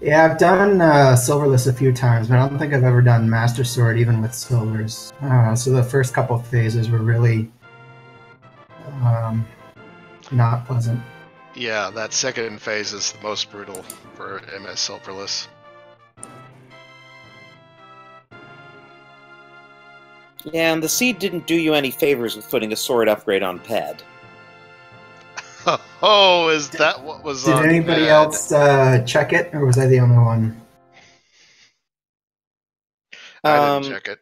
Yeah, I've done Silverless a few times, but I don't think I've ever done Master Sword even with Silvers. So the first couple of phases were really not pleasant. Yeah, that second phase is the most brutal for MS Silverless. Yeah, and the seed didn't do you any favors with putting a sword upgrade on Ped. Oh, is that what was Did on anybody Ped? else check it, or was I the only one? I didn't check it.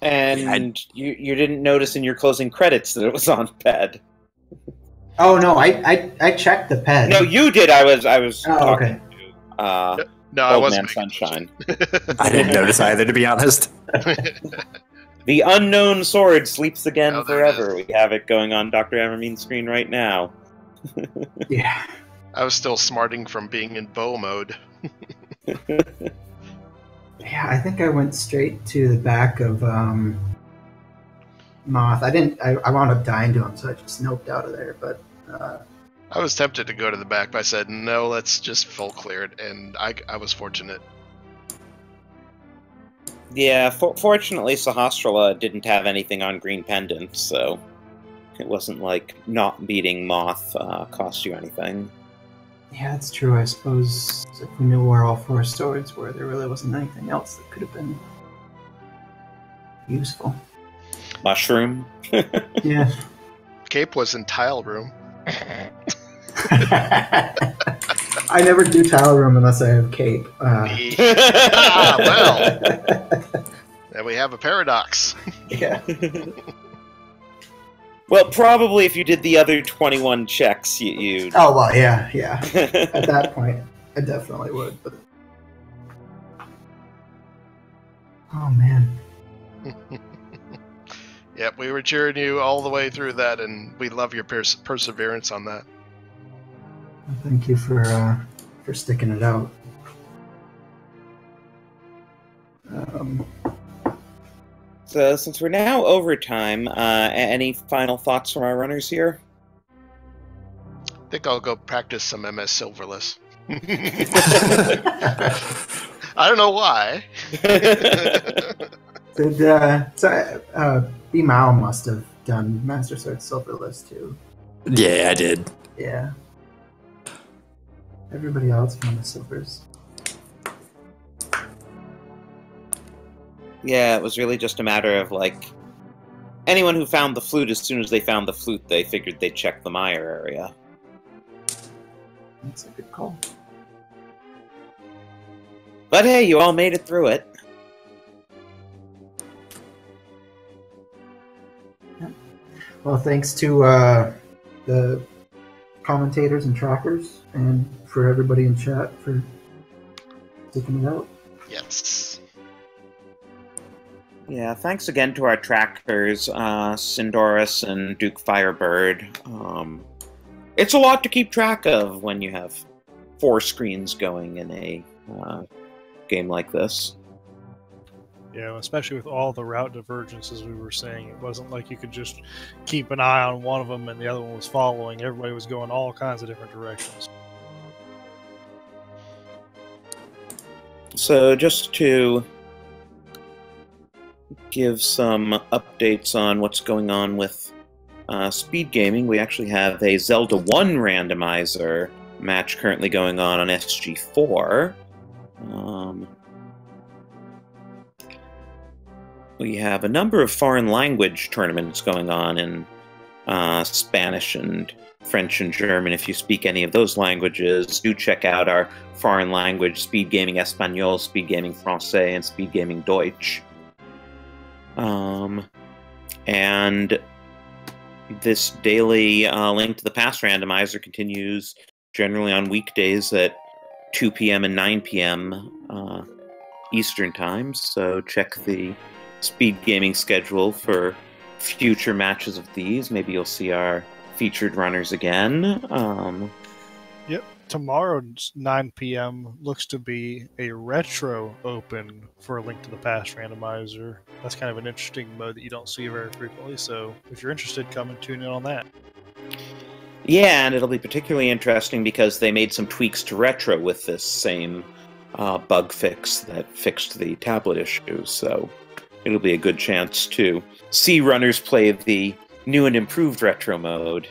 And you didn't notice in your closing credits that it was on Ped. Oh no, I checked the ped. No, you did. I was talking okay. to No, I Old wasn't. Man Sunshine. I didn't notice either, to be honest. The unknown sword sleeps again Oh, there it forever. We have it going on Dr. Ammermean's screen right now. Yeah. I was still smarting from being in bow mode. Yeah, I think I went straight to the back of Moth. I wound up dying to him, so I just noped out of there, but I was tempted to go to the back, but I said, no, let's just full clear it, and I was fortunate. Yeah, fortunately, Sahasrara didn't have anything on Green Pendant, so it wasn't like not beating Moth cost you anything. yeah, that's true. I suppose if we knew where all four swords were, there really wasn't anything else that could have been useful. Mushroom? Yeah. Cape was in tile room. I never do tile room unless I have cape. Well, then we have a paradox. Yeah. Well, probably if you did the other 21 checks, you'd... Oh, well, yeah. At that point, I definitely would. But... Oh, man. Yep, we were cheering you all the way through that, and we love your perseverance on that. Thank you for sticking it out. So, since we're now overtime, any final thoughts from our runners here? I think I'll go practice some MS Silverless. I don't know why. B. Mao must have done Master Sword Silverless too. Yeah, I did. Yeah. Everybody else found the silvers. Yeah, it was really just a matter of, like, anyone who found the flute, as soon as they found the flute, they figured they'd check the Meyer area. That's a good call. But hey, you all made it through it. Yeah. Well, thanks to the commentators and trackers, and for everybody in chat for sticking it out. Yes. Yeah, thanks again to our trackers, Sindoris and Duke Firebird. It's a lot to keep track of when you have 4 screens going in a game like this. Yeah, especially with all the route divergences we were seeing, it wasn't like you could just keep an eye on one of them and the other one was following. Everybody was going all kinds of different directions. So just to give some updates on what's going on with speed gaming, we actually have a Zelda 1 randomizer match currently going on SG4. We have a number of foreign language tournaments going on in Spanish and French and German. If you speak any of those languages, do check out our foreign language Speed Gaming Espanol, Speed Gaming Francais, and Speed Gaming Deutsch. And this daily Link to the Past randomizer continues generally on weekdays at 2 p.m. and 9 p.m. Eastern Time, so check the Speed Gaming schedule for future matches of these. Maybe you'll see our featured runners again. Yep. Tomorrow's 9 p.m. looks to be a retro open for a Link to the Past randomizer. That's kind of an interesting mode that you don't see very frequently, so if you're interested, come and tune in on that. Yeah, and it'll be particularly interesting because they made some tweaks to retro with this same bug fix that fixed the tablet issue, so it'll be a good chance to see runners play the new and improved retro mode.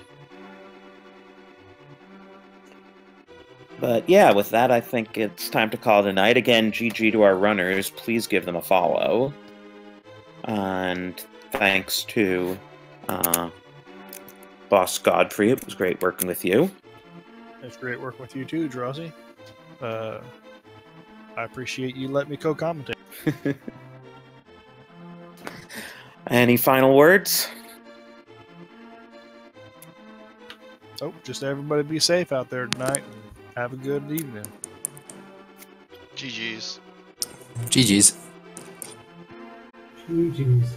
But yeah, with that, I think it's time to call it a night. Again, GG to our runners. Please give them a follow. And thanks to Boss Godfrey. It was great working with you. It's great working with you too, Drowsy. I appreciate you letting me co-commentate. Any final words? Oh, just everybody be safe out there tonight. Have a good evening. GG's. GG's. GG's.